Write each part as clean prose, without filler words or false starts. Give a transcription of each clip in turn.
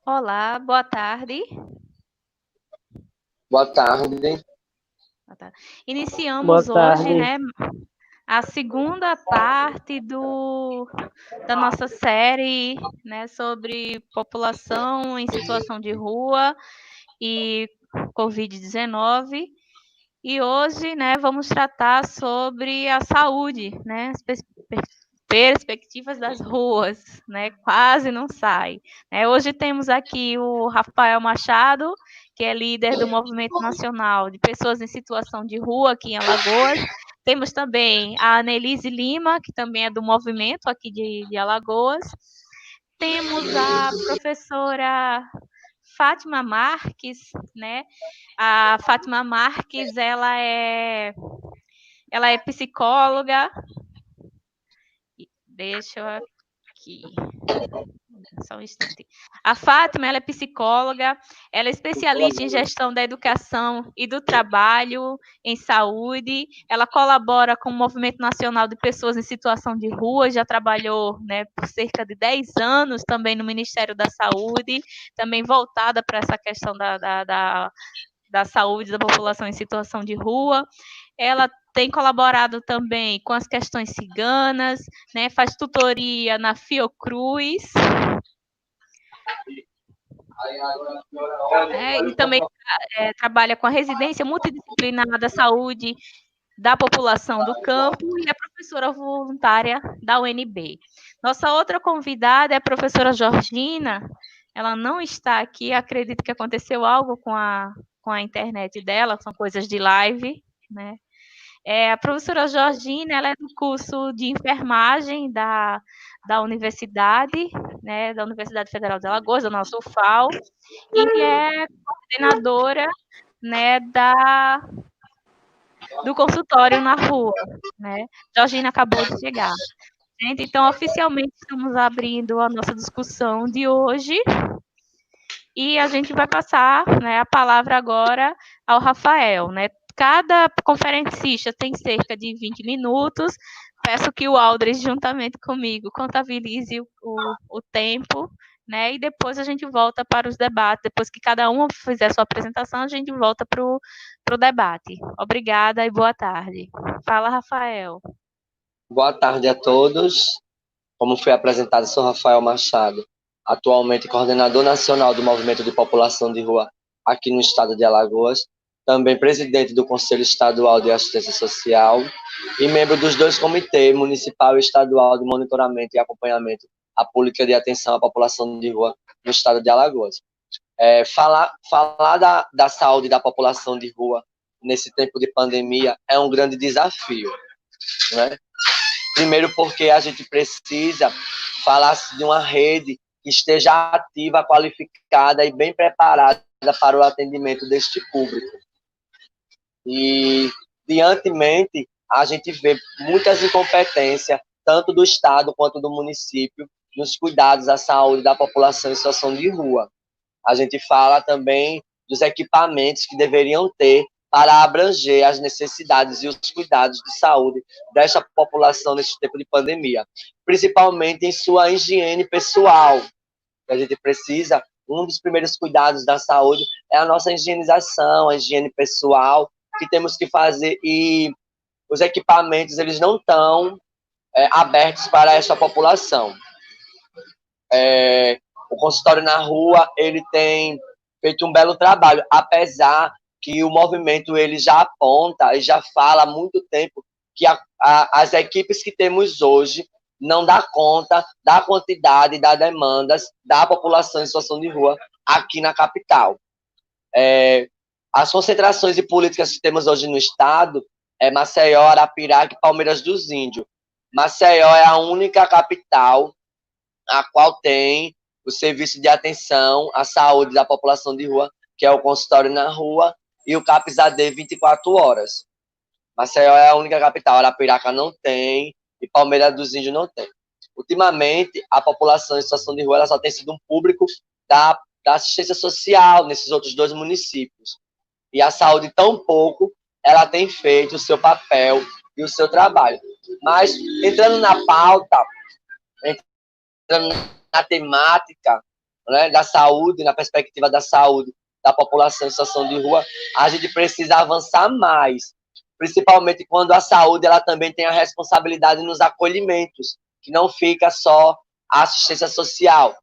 Olá, boa tarde. Boa tarde. Iniciamos hoje, né, a segunda parte da nossa série, né, sobre população em situação de rua e Covid-19. E hoje, né, vamos tratar sobre a saúde, né, as perspectivas das ruas, né, quase não sai. Hoje temos aqui o Rafael Machado, que é líder do Movimento Nacional de Pessoas em Situação de Rua aqui em Alagoas. Temos também a Anelise Lima, que também é do movimento aqui de Alagoas. Temos a professora Fátima Marques, né? A Fátima Marques, ela é psicóloga. Deixa eu aqui. Só um instante. A Fátima, ela é psicóloga, ela é especialista em gestão da educação e do trabalho em saúde. Ela colabora com o Movimento Nacional de Pessoas em Situação de Rua, já trabalhou, né, por cerca de 10 anos também no Ministério da Saúde, também voltada para essa questão da saúde da população em situação de rua. Ela tem colaborado também com as questões ciganas, né, faz tutoria na Fiocruz. E também trabalha com a residência multidisciplinar da saúde da população do campo e é professora voluntária da UNB. Nossa outra convidada é a professora Georgina. Ela não está aqui, acredito que aconteceu algo com a internet dela, são coisas de live, né? A professora Georgina, ela é do curso de enfermagem da universidade, né, da Universidade Federal de Alagoas, da nossa UFAL, e é coordenadora, né, do consultório na rua, né? Georgina acabou de chegar. Gente, então, oficialmente, estamos abrindo a nossa discussão de hoje e a gente vai passar, né, a palavra agora ao Rafael, né? Cada conferencista tem cerca de 20 minutos. Peço que o Aldres, juntamente comigo, contabilize o tempo, né? E depois a gente volta para os debates. Depois que cada um fizer sua apresentação, a gente volta para o debate. Obrigada e boa tarde. Fala, Rafael. Boa tarde a todos. Como foi apresentado, sou Rafael Machado, atualmente coordenador nacional do Movimento de População de Rua aqui no estado de Alagoas, também presidente do Conselho Estadual de Assistência Social e membro dos dois comitês municipal e estadual de monitoramento e acompanhamento à política de atenção à população de rua no estado de Alagoas. Falar da saúde da população de rua nesse tempo de pandemia é um grande desafio, né? Primeiro porque a gente precisa falar de uma rede que esteja ativa, qualificada e bem preparada para o atendimento deste público. E, diantemente, a gente vê muitas incompetências, tanto do Estado quanto do município, nos cuidados à saúde da população em situação de rua. A gente fala também dos equipamentos que deveriam ter para abranger as necessidades e os cuidados de saúde desta população nesse tempo de pandemia, principalmente em sua higiene pessoal. A gente precisa, um dos primeiros cuidados da saúde é a nossa higienização, a higiene pessoal, que temos que fazer, e os equipamentos eles não estão abertos para essa população. O consultório na rua ele tem feito um belo trabalho, apesar que o movimento ele já aponta e já fala há muito tempo que as equipes que temos hoje não dá conta da quantidade, das demandas da população em situação de rua aqui na capital. As concentrações e políticas que temos hoje no estado é Maceió, Arapiraca e Palmeiras dos Índios. Maceió é a única capital a qual tem o serviço de atenção à saúde da população de rua, que é o consultório na rua, e o CAPS AD 24 horas. Maceió é a única capital, Arapiraca não tem, e Palmeiras dos Índios não tem. Ultimamente, a população em situação de rua ela só tem sido um público da da assistência social nesses outros 2 municípios. E a saúde, tão pouco, ela tem feito o seu papel e o seu trabalho. Mas, entrando na pauta, entrando na temática, né, da saúde, na perspectiva da saúde da população em situação de rua, a gente precisa avançar mais, principalmente quando a saúde ela também tem a responsabilidade nos acolhimentos, que não fica só a assistência social.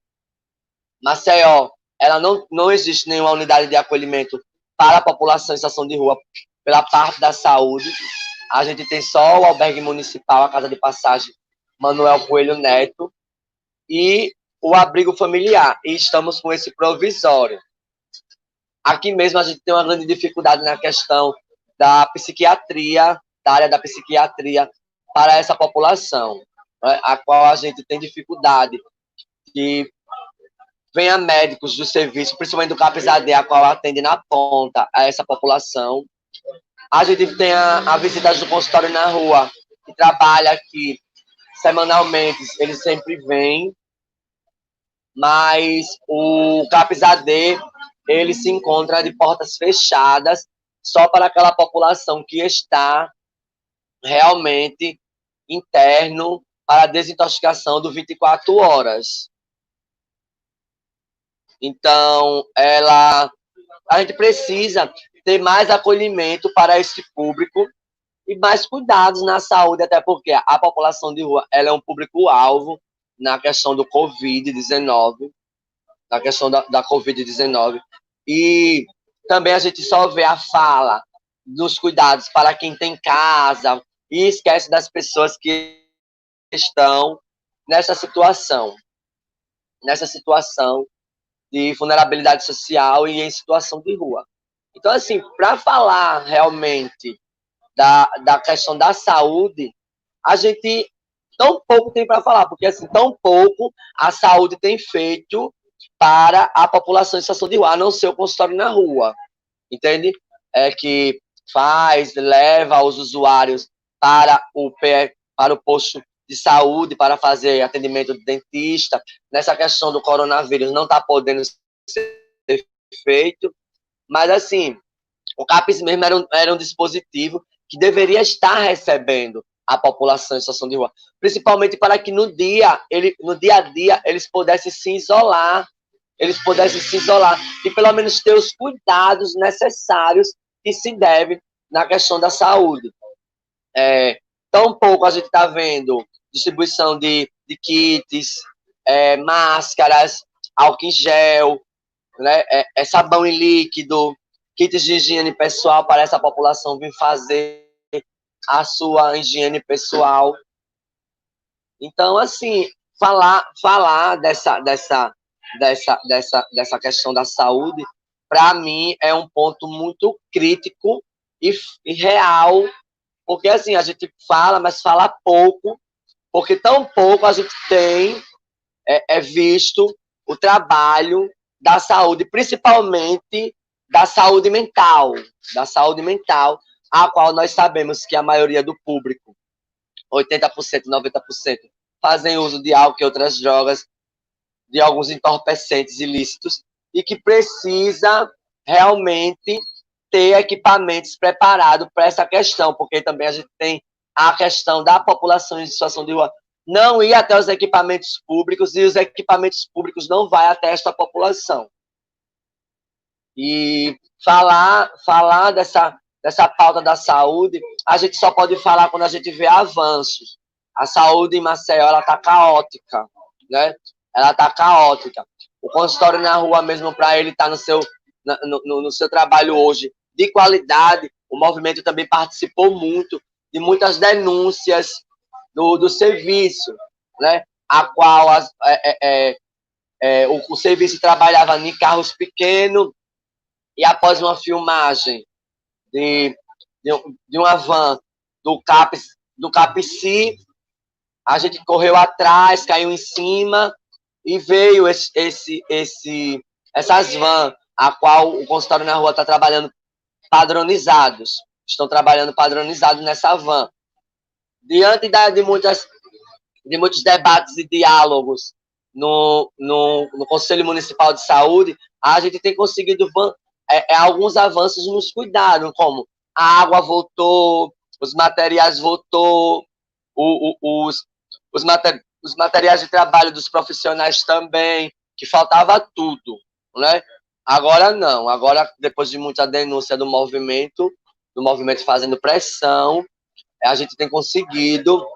Maceió, ela não existe nenhuma unidade de acolhimento para a população em situação de rua pela parte da saúde. A gente tem só o albergue municipal, a Casa de Passagem Manuel Coelho Neto, e o abrigo familiar, e estamos com esse provisório. Aqui mesmo a gente tem uma grande dificuldade na questão da psiquiatria, da área da psiquiatria para essa população, né, a qual a gente tem dificuldade que venha médicos do serviço, principalmente do CAPS-AD, a qual atende na ponta a essa população. A gente tem a visita do consultório na rua, que trabalha aqui semanalmente, eles sempre vêm, mas o CAPS-AD, ele se encontra de portas fechadas só para aquela população que está realmente interno para a desintoxicação do 24 horas. Então, a gente precisa ter mais acolhimento para esse público e mais cuidados na saúde, até porque a população de rua ela é um público-alvo na questão do Covid-19, na questão da Covid-19. E também a gente só vê a fala dos cuidados para quem tem casa e esquece das pessoas que estão nessa situação de vulnerabilidade social e em situação de rua. Então, assim, para falar realmente da questão da saúde, a gente tão pouco tem para falar, porque assim, tão pouco a saúde tem feito para a população em situação de rua, a não ser o consultório na rua, entende? Que leva os usuários para o posto de saúde, para fazer atendimento de dentista. Nessa questão do coronavírus não está podendo ser feito, mas assim, o CAPS mesmo era um dispositivo que deveria estar recebendo a população em situação de rua, principalmente para que no dia a dia eles pudessem se isolar e pelo menos ter os cuidados necessários que se devem na questão da saúde. Tão pouco a gente está vendo distribuição de kits, máscaras, álcool em gel, né, sabão em líquido, kits de higiene pessoal para essa população vir fazer a sua higiene pessoal. Então, assim, falar dessa questão da saúde, para mim, é um ponto muito crítico e real, porque, assim, a gente fala, mas fala pouco, porque tão pouco a gente tem visto o trabalho da saúde, principalmente da saúde mental, a qual nós sabemos que a maioria do público, 80%, 90%, fazem uso de álcool e outras drogas, de alguns entorpecentes ilícitos, e que precisa realmente ter equipamentos preparados para essa questão, porque também a gente tem a questão da população em situação de rua não ir até os equipamentos públicos, e os equipamentos públicos não vão até esta população. E falar dessa pauta da saúde, a gente só pode falar quando a gente vê avanços. A saúde em Maceió, ela está caótica, né? Ela está caótica. O consultório na rua mesmo, para ele estar no seu trabalho hoje de qualidade, o movimento também participou muito de muitas denúncias do serviço, né? A qual o serviço trabalhava em carros pequenos, e após uma filmagem de uma van do CAPSI, a gente correu atrás, caiu em cima, e veio essas vans, a qual o consultório na rua está trabalhando padronizados. Estão trabalhando padronizados nessa van. Diante de muitos debates e diálogos no Conselho Municipal de Saúde, a gente tem conseguido alguns avanços nos cuidados, como a água voltou, os materiais voltou, os materiais de trabalho dos profissionais também, que faltava tudo, né? Agora não, agora depois de muita denúncia do movimento fazendo pressão, a gente tem conseguido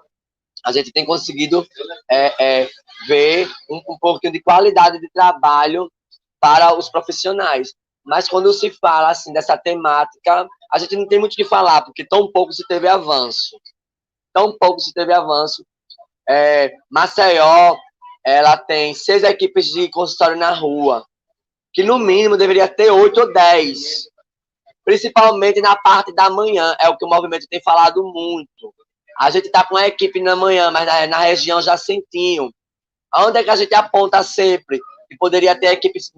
ver um pouquinho de qualidade de trabalho para os profissionais. Mas quando se fala assim dessa temática, a gente não tem muito o que falar, porque tão pouco se teve avanço. Maceió, ela tem 6 equipes de consultório na rua, que no mínimo deveria ter 8 ou 10, principalmente na parte da manhã, é o que o movimento tem falado muito. A gente está com a equipe na manhã, mas na região Jacentinho. Onde é que a gente aponta sempre? Que poderia ter equipes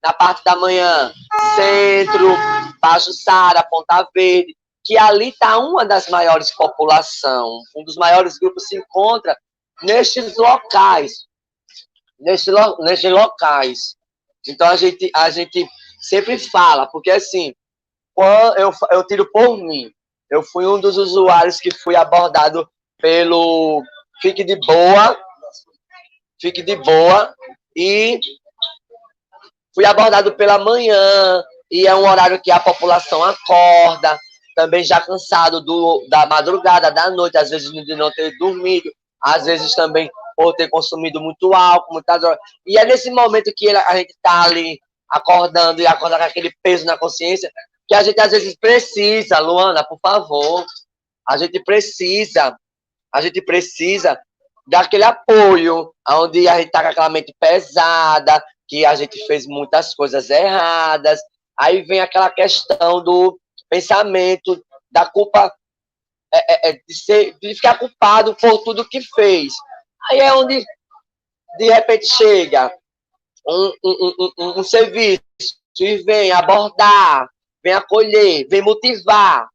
na parte da manhã, Centro, Baixo Sara, Ponta Verde, que ali está uma das maiores populações, um dos maiores grupos se encontra nestes locais. Então a gente sempre fala, porque assim, quando eu tiro por mim, eu fui um dos usuários que fui abordado pelo Fique de Boa, e fui abordado pela manhã, e é um horário que a população acorda, também já cansado da madrugada, da noite, às vezes de não ter dormido, às vezes também por ter consumido muito álcool, muita droga. E é nesse momento que a gente está ali acordando e acorda com aquele peso na consciência, que a gente às vezes precisa, Luana, por favor, a gente precisa daquele apoio, onde a gente está com aquela mente pesada, que a gente fez muitas coisas erradas, aí vem aquela questão do pensamento, da culpa, de ficar culpado por tudo que fez. Aí é onde, de repente, chega um serviço e vem abordar, vem acolher, vem motivar,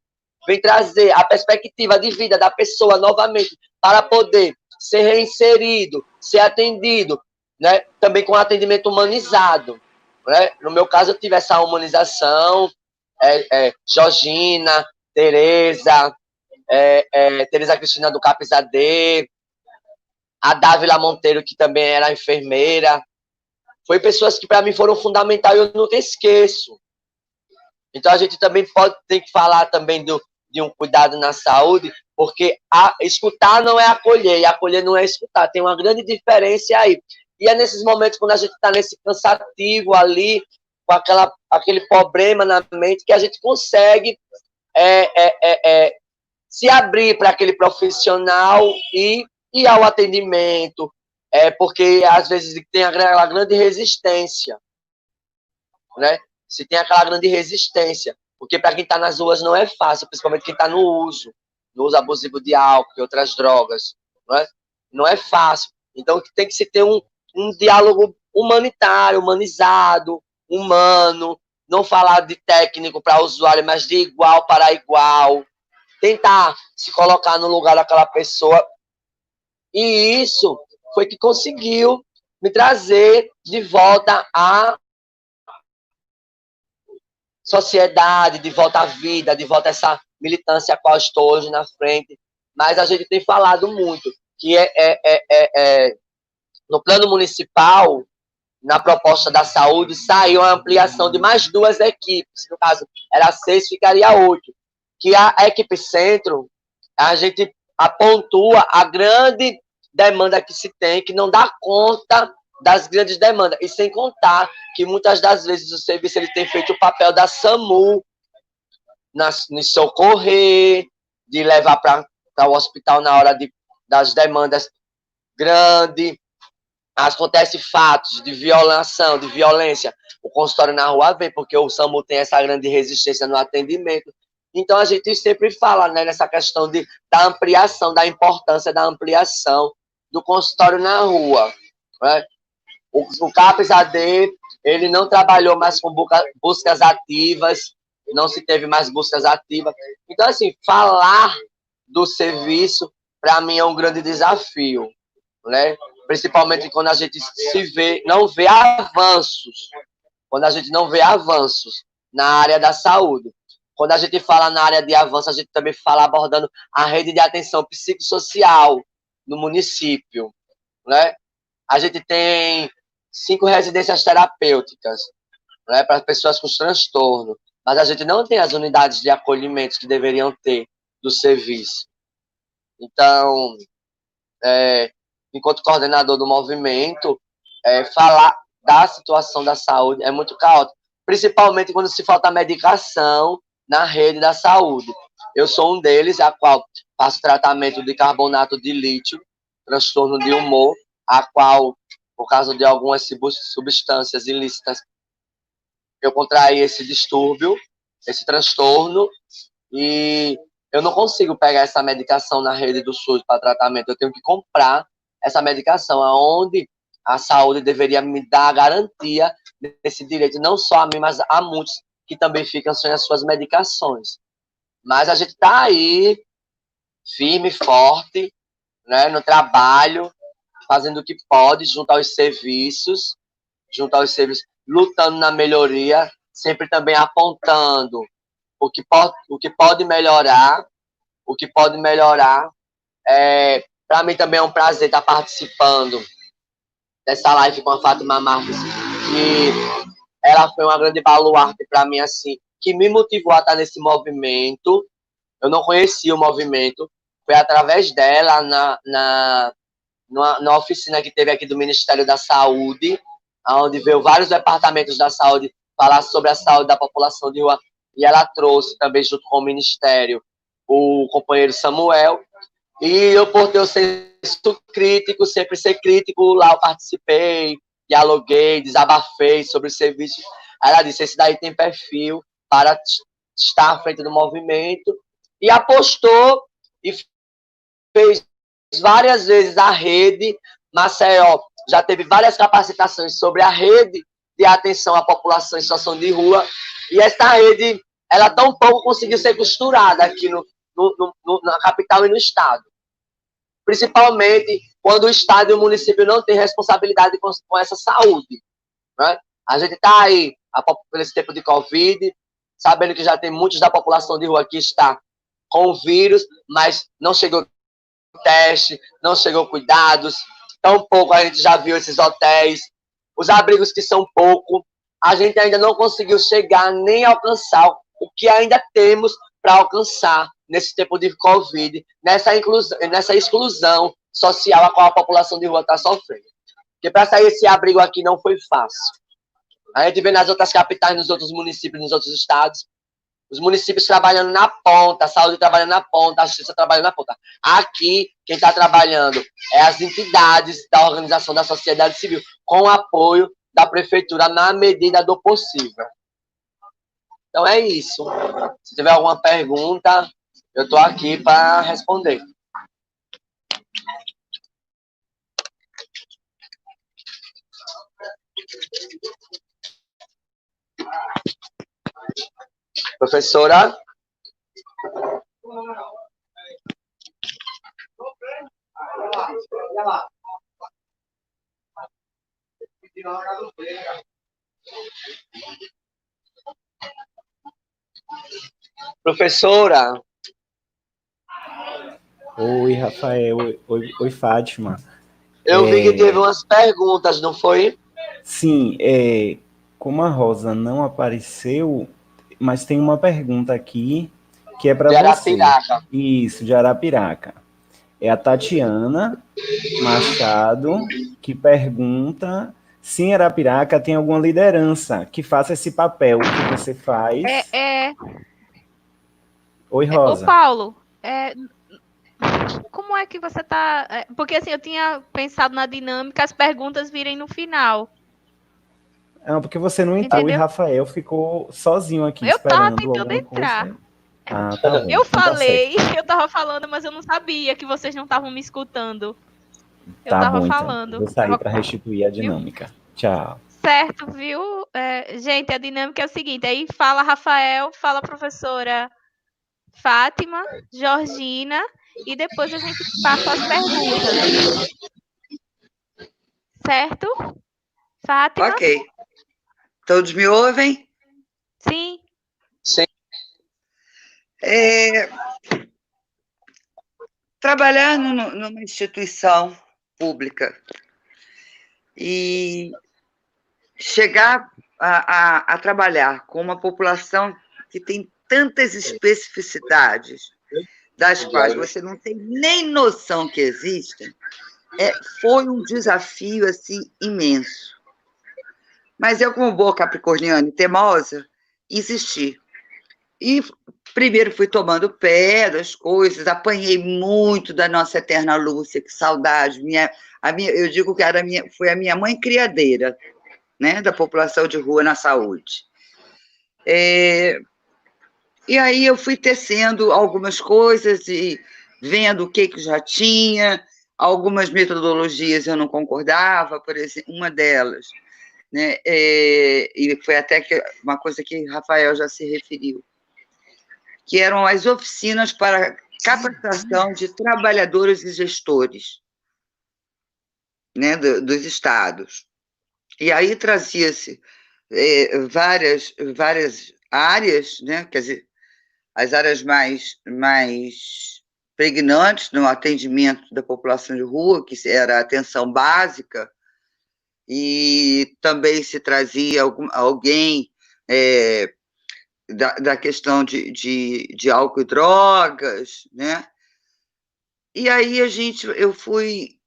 vem trazer a perspectiva de vida da pessoa novamente para poder ser reinserido, ser atendido, né? Também com atendimento humanizado. Né? No meu caso, eu tive essa humanização, Georgina, Tereza, Tereza Cristina do Capizadê, a Dávila Monteiro, que também era enfermeira. Foi pessoas que para mim foram fundamentais e eu nunca esqueço. Então a gente também tem que falar também de um cuidado na saúde, porque escutar não é acolher, e acolher não é escutar. Tem uma grande diferença aí. E é nesses momentos, quando a gente está nesse cansativo ali, com aquele problema na mente, que a gente consegue se abrir para aquele profissional e ir ao atendimento, porque às vezes tem aquela grande resistência, né? Se tem aquela grande resistência, porque para quem está nas ruas não é fácil, principalmente quem está no uso abusivo de álcool e outras drogas, não é fácil. Então tem que se ter um diálogo humanitário, humanizado, humano, não falar de técnico para usuário, mas de igual para igual, tentar se colocar no lugar daquela pessoa. E isso foi que conseguiu me trazer de volta à sociedade, de volta à vida, de volta a essa militância a qual estou hoje na frente. Mas a gente tem falado muito que no plano municipal, na proposta da saúde, saiu a ampliação de mais 2 equipes. No caso, era 6, ficaria 8. Que a equipe centro, a gente apontua a grande demanda que se tem, que não dá conta das grandes demandas. E sem contar que muitas das vezes o serviço ele tem feito o papel da SAMU, no socorrer, de levar para o hospital na hora das demandas grandes. Acontece fatos de violação, de violência, o consultório na rua vem, porque o SAMU tem essa grande resistência no atendimento. Então, a gente sempre fala, né, nessa questão da ampliação, da importância da ampliação do consultório na rua. Né? O CAPES-AD, ele não trabalhou mais com buscas ativas, não se teve mais buscas ativas. Então, assim, falar do serviço, para mim, é um grande desafio, né? Principalmente quando a gente não vê avanços. quando a gente não vê avanços na área da saúde. Quando a gente fala na área de avanço, a gente também fala abordando a rede de atenção psicossocial no município, né? A gente tem 5 residências terapêuticas, né, para pessoas com transtorno, mas a gente não tem as unidades de acolhimento que deveriam ter do serviço. Então, enquanto coordenador do movimento, falar da situação da saúde é muito caótico, principalmente quando se falta medicação na rede da saúde. Eu sou um deles, a qual faço tratamento de carbonato de lítio, transtorno de humor, a qual, por causa de algumas substâncias ilícitas, eu contraí esse distúrbio, esse transtorno, e eu não consigo pegar essa medicação na rede do SUS para tratamento. Eu tenho que comprar essa medicação, aonde a saúde deveria me dar a garantia desse direito, não só a mim, mas a muitos que também ficam sem as suas medicações. Mas a gente está aí, firme, forte, né, no trabalho, fazendo o que pode, junto aos serviços, lutando na melhoria, sempre também apontando o que pode melhorar, para mim também é um prazer estar participando dessa live com a Fátima Marques, que ela foi uma grande baluarte para mim, assim, que me motivou a estar nesse movimento. Eu não conhecia o movimento, foi através dela na oficina que teve aqui do Ministério da Saúde, onde veio vários departamentos da saúde falar sobre a saúde da população de rua, e ela trouxe também, junto com o Ministério, o companheiro Samuel, e eu, por ter o senso crítico, sempre ser crítico, lá eu participei, dialoguei, desabafei sobre o serviço. Ela disse, esse daí tem perfil para estar à frente do movimento, e apostou e fez várias vezes a rede. Maceió já teve várias capacitações sobre a rede de atenção à população em situação de rua, e essa rede, ela tão pouco conseguiu ser costurada aqui na capital e no estado. Principalmente quando o estado e o município não têm responsabilidade com essa saúde, né? A gente está aí, nesse tempo de Covid, sabendo que já tem muitos da população de rua que está com o vírus, mas não chegou teste, não chegou cuidados, tampouco a gente já viu esses hotéis, os abrigos que são pouco, a gente ainda não conseguiu chegar nem alcançar o que ainda temos para alcançar nesse tempo de Covid, nessa exclusão social a qual a população de rua está sofrendo. Porque para sair esse abrigo aqui não foi fácil. A gente vê nas outras capitais, nos outros municípios, nos outros estados, os municípios trabalhando na ponta, a saúde trabalhando na ponta, a justiça trabalhando na ponta. Aqui, quem está trabalhando é as entidades da organização da sociedade civil, com o apoio da prefeitura na medida do possível. Então é isso. Se tiver alguma pergunta, eu estou aqui para responder. Professora? Professora? Oi, Rafael. Oi, Fátima. Eu vi que teve umas perguntas, não foi? Sim, como a Rosa não apareceu, mas tem uma pergunta aqui que é para você. De Arapiraca. Isso, de Arapiraca. É a Tatiana Machado que pergunta se em Arapiraca tem alguma liderança que faça esse papel que você faz. Oi, Rosa. Ô, Paulo, como é que você está... Porque assim, eu tinha pensado na dinâmica, as perguntas virem no final. Não, porque você não entrou. Entendeu? E Rafael ficou sozinho aqui esperando tava tentando entrar. Coisa. Ah, tá bom. Eu falei, eu tava falando, mas eu não sabia que vocês não estavam me escutando. Eu tava bom, falando. Então. Vou sair para restituir a dinâmica. Viu? Tchau. Certo, viu? Gente, a dinâmica é o seguinte, aí fala Rafael, fala professora Fátima, Georgina, e depois a gente passa as perguntas. Certo? Fátima? Ok. Todos me ouvem? Sim. Sim. Trabalhar numa instituição pública e chegar a trabalhar com uma população que tem tantas especificidades, das quais você não tem nem noção que existem, foi um desafio assim imenso. Mas eu, como boa capricorniana e teimosa, insisti. E primeiro fui tomando pé das coisas, apanhei muito da nossa eterna Lúcia, que saudade. Eu digo que foi a minha mãe criadeira, né, da população de rua na saúde. E aí eu fui tecendo algumas coisas e vendo o que já tinha, algumas metodologias eu não concordava, por exemplo, uma delas, né, e foi até uma coisa que Rafael já se referiu, que eram as oficinas para capacitação de trabalhadores e gestores, né, dos estados. E aí trazia-se várias áreas, né, quer dizer, as áreas mais pregnantes no atendimento da população de rua, que era a atenção básica, e também se trazia alguém da questão de álcool e drogas, né? E aí eu fui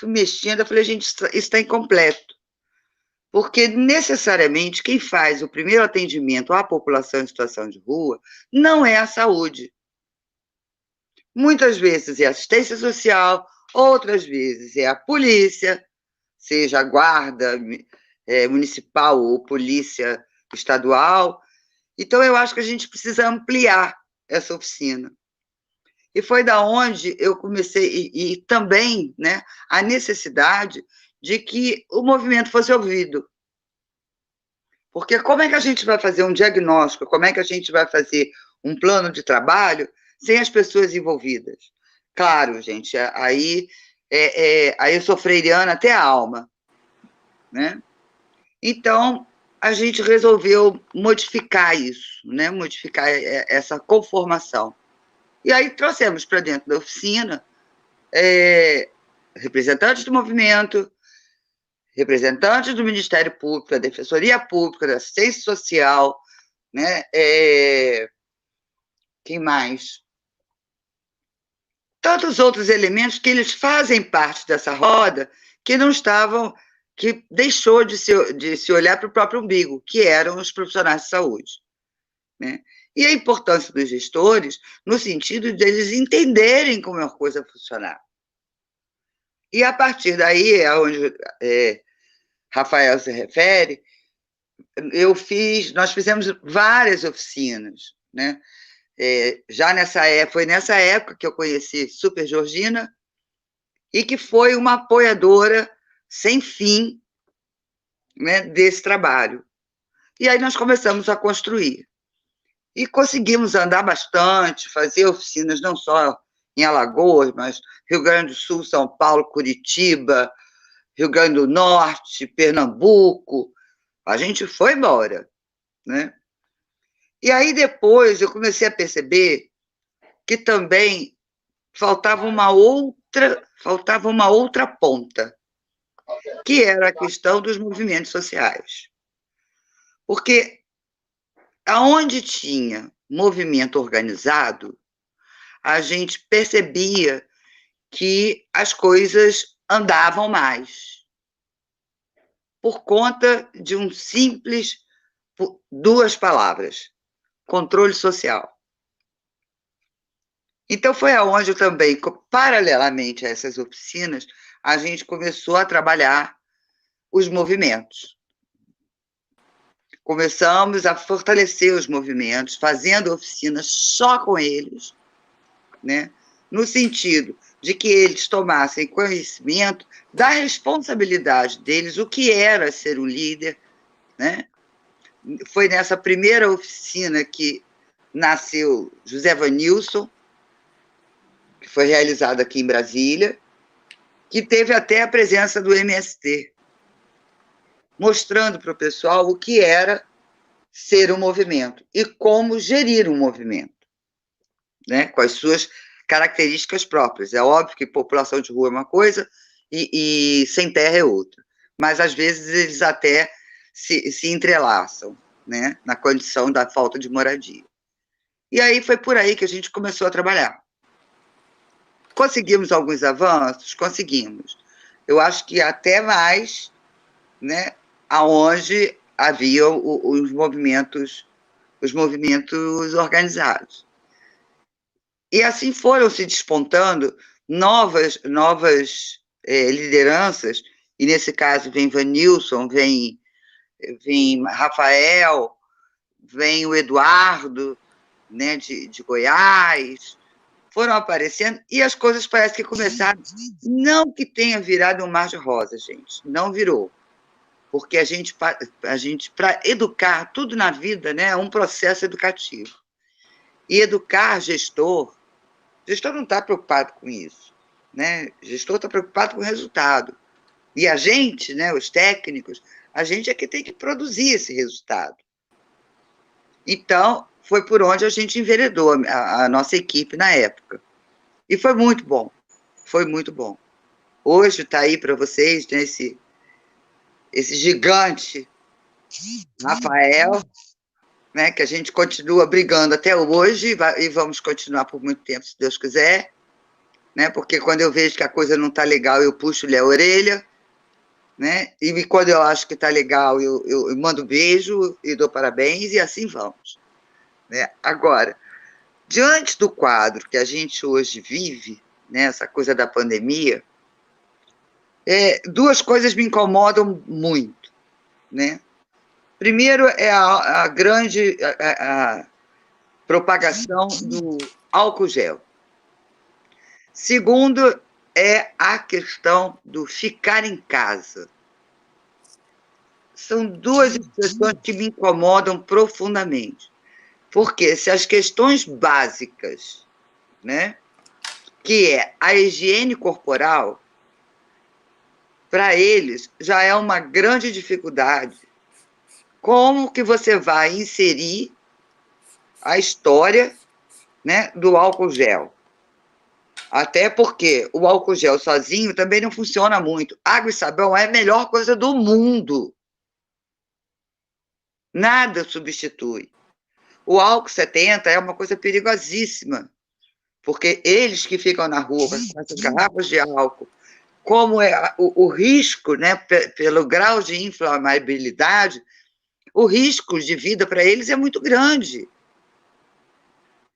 mexendo, eu falei, gente, isso está incompleto, porque necessariamente quem faz o primeiro atendimento à população em situação de rua não é a saúde. Muitas vezes é assistência social, outras vezes é a polícia, seja a guarda municipal ou polícia estadual. Então, eu acho que a gente precisa ampliar essa oficina. E foi da onde eu comecei, e também, né, a necessidade de que o movimento fosse ouvido. Porque como é que a gente vai fazer um diagnóstico, como é que a gente vai fazer um plano de trabalho sem as pessoas envolvidas? Claro, gente, aí eu sou freiriana até a alma, né? Então, a gente resolveu modificar isso, né? Modificar essa conformação. E aí trouxemos para dentro da oficina representantes do movimento, representantes do Ministério Público, da Defensoria Pública, da Assistência Social, né? Quem mais? Tantos outros elementos que eles fazem parte dessa roda que não estavam, que deixou de se olhar para o próprio umbigo, que eram os profissionais de saúde, né? E a importância dos gestores no sentido de eles entenderem como a coisa funcionar. E a partir daí, é onde Rafael se refere, nós fizemos várias oficinas, né? Foi nessa época que eu conheci Super Georgina e que foi uma apoiadora sem fim, né, desse trabalho. E aí nós começamos a construir. E conseguimos andar bastante, fazer oficinas não só em Alagoas, mas Rio Grande do Sul, São Paulo, Curitiba, Rio Grande do Norte, Pernambuco. A gente foi embora, né? E aí depois eu comecei a perceber que também faltava uma outra ponta, que era a questão dos movimentos sociais. Porque aonde tinha movimento organizado, a gente percebia que as coisas andavam mais, por conta de duas palavras: controle social. Então, foi aonde eu também, paralelamente a essas oficinas, a gente começou a trabalhar os movimentos. Começamos a fortalecer os movimentos, fazendo oficinas só com eles, né? No sentido de que eles tomassem conhecimento da responsabilidade deles, o que era ser um líder, né? Foi nessa primeira oficina que nasceu José Vanilson, que foi realizada aqui em Brasília, que teve até a presença do MST. mostrando para o pessoal o que era ser um movimento e como gerir um movimento, né, com as suas características próprias. É óbvio que população de rua é uma coisa e sem terra é outra, mas às vezes eles até se entrelaçam, né, na condição da falta de moradia. E aí foi por aí que a gente começou a trabalhar. Conseguimos alguns avanços? Conseguimos. Eu acho que até mais, né, aonde havia os movimentos organizados. E assim foram se despontando novas lideranças, e nesse caso vem Vanilson, vem Rafael, vem o Eduardo, né, de Goiás, foram aparecendo, e as coisas parecem que começaram, não que tenha virado um mar de rosas, gente, não virou, porque a gente para educar, tudo na vida, né, é um processo educativo, e educar gestor não está preocupado com isso, né, gestor está preocupado com o resultado, e a gente, né, os técnicos, a gente é que tem que produzir esse resultado. Então, foi por onde a gente enveredou a nossa equipe na época. E foi muito bom, foi muito bom. Hoje está aí para vocês, né, esse gigante, Rafael, né, que a gente continua brigando até hoje, e vamos continuar por muito tempo, se Deus quiser, né, porque quando eu vejo que a coisa não está legal, eu puxo-lhe a orelha, né, e quando eu acho que está legal, eu mando beijo e dou parabéns, e assim vamos. Né? Agora, diante do quadro que a gente hoje vive, né, essa coisa da pandemia, duas coisas me incomodam muito, né? Primeiro é a grande propagação do álcool gel. Segundo é a questão do ficar em casa. São duas expressões que me incomodam profundamente. Porque se as questões básicas, né, que é a higiene corporal, para eles já é uma grande dificuldade. Como que você vai inserir a história, né, do álcool gel? Até porque o álcool gel sozinho também não funciona muito. Água e sabão é a melhor coisa do mundo. Nada substitui. O álcool 70 é uma coisa perigosíssima, porque eles que ficam na rua com essas garrafas de álcool, como é o risco, né, pelo grau de inflamabilidade, o risco de vida para eles é muito grande.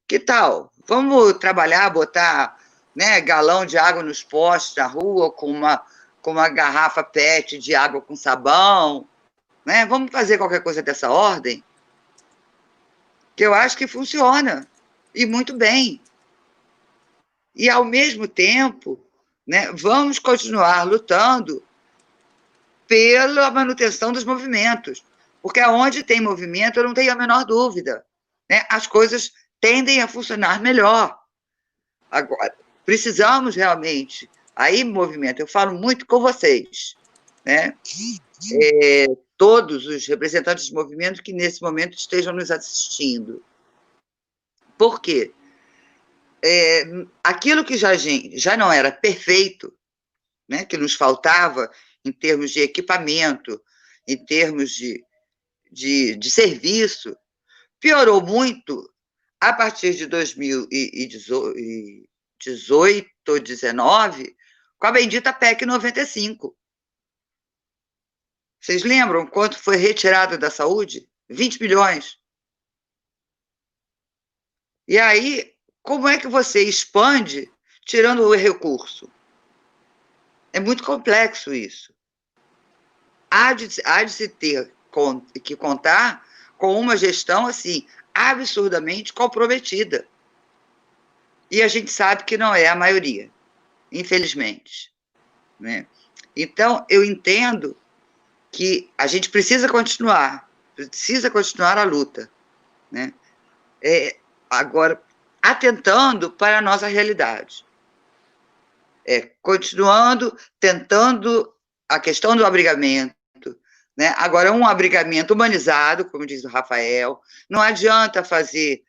Que tal? Vamos trabalhar, botar, né, galão de água nos postes na rua com uma garrafa PET de água com sabão, né? Vamos fazer qualquer coisa dessa ordem? Que eu acho que funciona, e muito bem. E, ao mesmo tempo, né, vamos continuar lutando pela manutenção dos movimentos, porque onde tem movimento, eu não tenho a menor dúvida, né, as coisas tendem a funcionar melhor. Agora, precisamos realmente, aí movimento, eu falo muito com vocês, né, todos os representantes de movimento que nesse momento estejam nos assistindo. Por quê? Aquilo que já não era perfeito, né, que nos faltava em termos de equipamento, em termos de serviço, piorou muito a partir de 2018 ou 2019, com a bendita PEC 95. Vocês lembram quanto foi retirado da saúde? 20 bilhões. E aí, como é que você expande tirando o recurso? É muito complexo isso. Há de se ter que contar com uma gestão assim, absurdamente comprometida. E a gente sabe que não é a maioria, infelizmente. Né? Então, eu entendo que a gente precisa continuar a luta. Né? Agora, atentando para a nossa realidade. Continuando, tentando a questão do abrigamento, né? Agora, um abrigamento humanizado, como diz o Rafael, não adianta fazer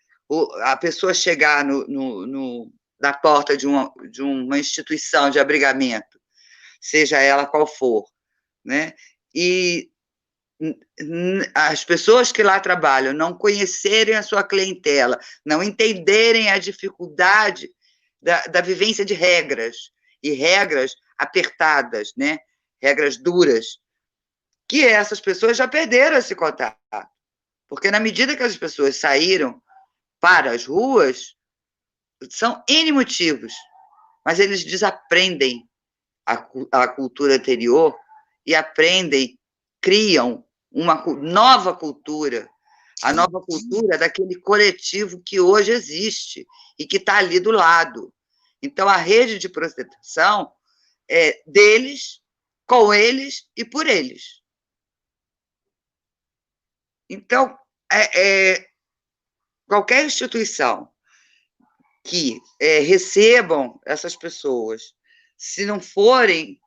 a pessoa chegar na porta de uma instituição de abrigamento, seja ela qual for, né? E as pessoas que lá trabalham não conhecerem a sua clientela, não entenderem a dificuldade da vivência de regras, e regras apertadas, né? Regras duras, que essas pessoas já perderam esse contato. Porque na medida que as pessoas saíram para as ruas, são N motivos, mas eles desaprendem a cultura anterior e aprendem, criam uma nova cultura, a nova cultura daquele coletivo que hoje existe e que está ali do lado. Então, a rede de proteção é deles, com eles e por eles. Então, qualquer instituição que recebam essas pessoas, se não forem,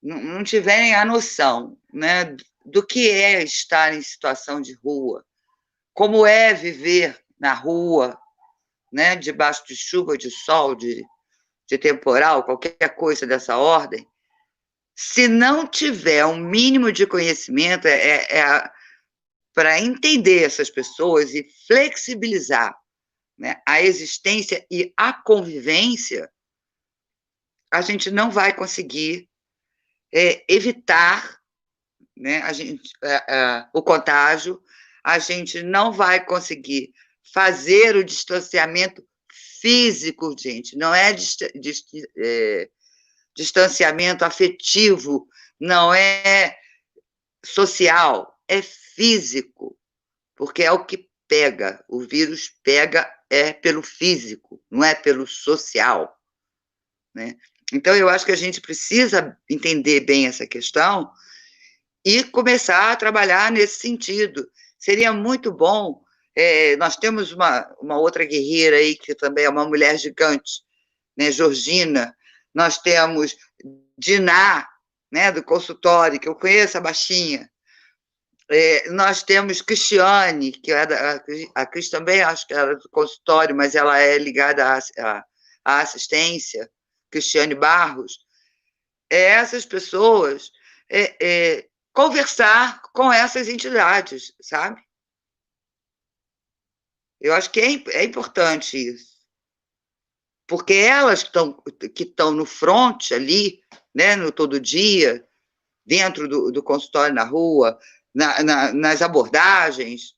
não tiverem a noção, né, do que é estar em situação de rua, como é viver na rua, né, debaixo de chuva, de sol, de temporal, qualquer coisa dessa ordem, se não tiver um mínimo de conhecimento, para entender essas pessoas e flexibilizar, né, a existência e a convivência, a gente não vai conseguir evitar, né, o contágio, a gente não vai conseguir fazer o distanciamento físico, gente, não é distanciamento afetivo, não é social, é físico, porque é o que pega, o vírus pega pelo físico, não é pelo social, né? Então, eu acho que a gente precisa entender bem essa questão e começar a trabalhar nesse sentido. Seria muito bom, nós temos uma outra guerreira aí, que também é uma mulher gigante, né, Georgina, nós temos Diná, né, do consultório, que eu conheço, a baixinha, nós temos Cristiane, que a Cris também, acho que era do consultório, mas ela é ligada à assistência, Cristiane Barros. Essas pessoas conversar com essas entidades, sabe? Eu acho que é importante isso. Porque elas que estão no front ali, né, no todo dia, dentro do consultório, na rua, nas abordagens,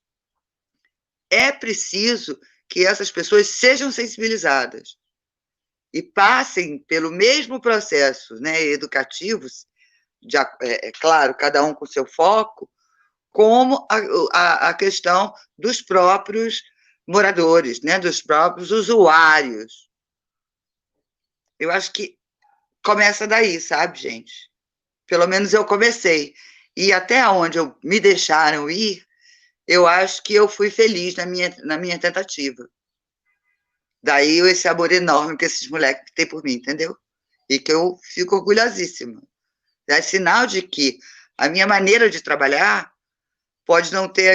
é preciso que essas pessoas sejam sensibilizadas e passem pelo mesmo processo, né, educativo, claro, cada um com seu foco, como a questão dos próprios moradores, né, dos próprios usuários. Eu acho que começa daí, sabe, gente? Pelo menos eu comecei. E até onde me deixaram ir, eu acho que eu fui feliz na minha tentativa. Daí esse amor enorme que esses moleques têm por mim, entendeu? E que eu fico orgulhosíssima. É sinal de que a minha maneira de trabalhar pode não ter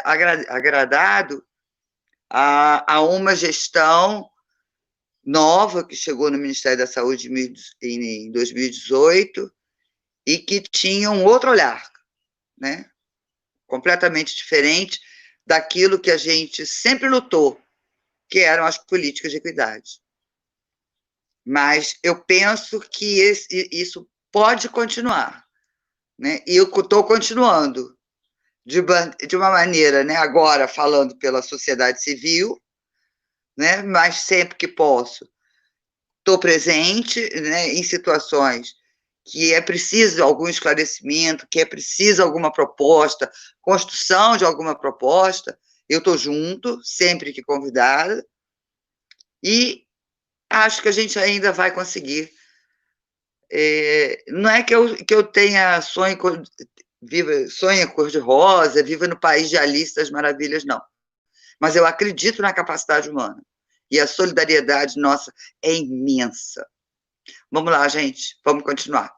agradado a uma gestão nova que chegou no Ministério da Saúde em 2018 e que tinha um outro olhar, né? Completamente diferente daquilo que a gente sempre lutou, que eram as políticas de equidade. Mas eu penso que isso pode continuar, né? E eu estou continuando de uma maneira, né? Agora falando pela sociedade civil, né? Mas sempre que posso, estou presente, né? Em situações que é preciso algum esclarecimento, que é preciso alguma proposta, construção de alguma proposta, eu estou junto, sempre que convidada, e acho que a gente ainda vai conseguir. Não é que eu tenha sonho cor-de-rosa, viva no país de Alice das Maravilhas, não. Mas eu acredito na capacidade humana. E a solidariedade nossa é imensa. Vamos lá, gente, vamos continuar.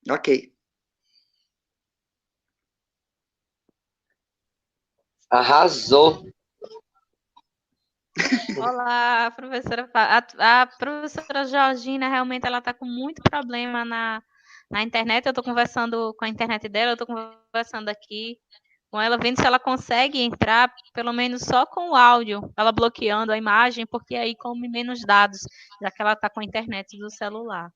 Ok. Arrasou. Olá, professora. A professora Georgina, realmente, ela está com muito problema na internet. Eu estou conversando com a internet dela, eu estou conversando aqui com ela, vendo se ela consegue entrar, pelo menos só com o áudio, ela bloqueando a imagem, porque aí come menos dados, já que ela está com a internet do celular.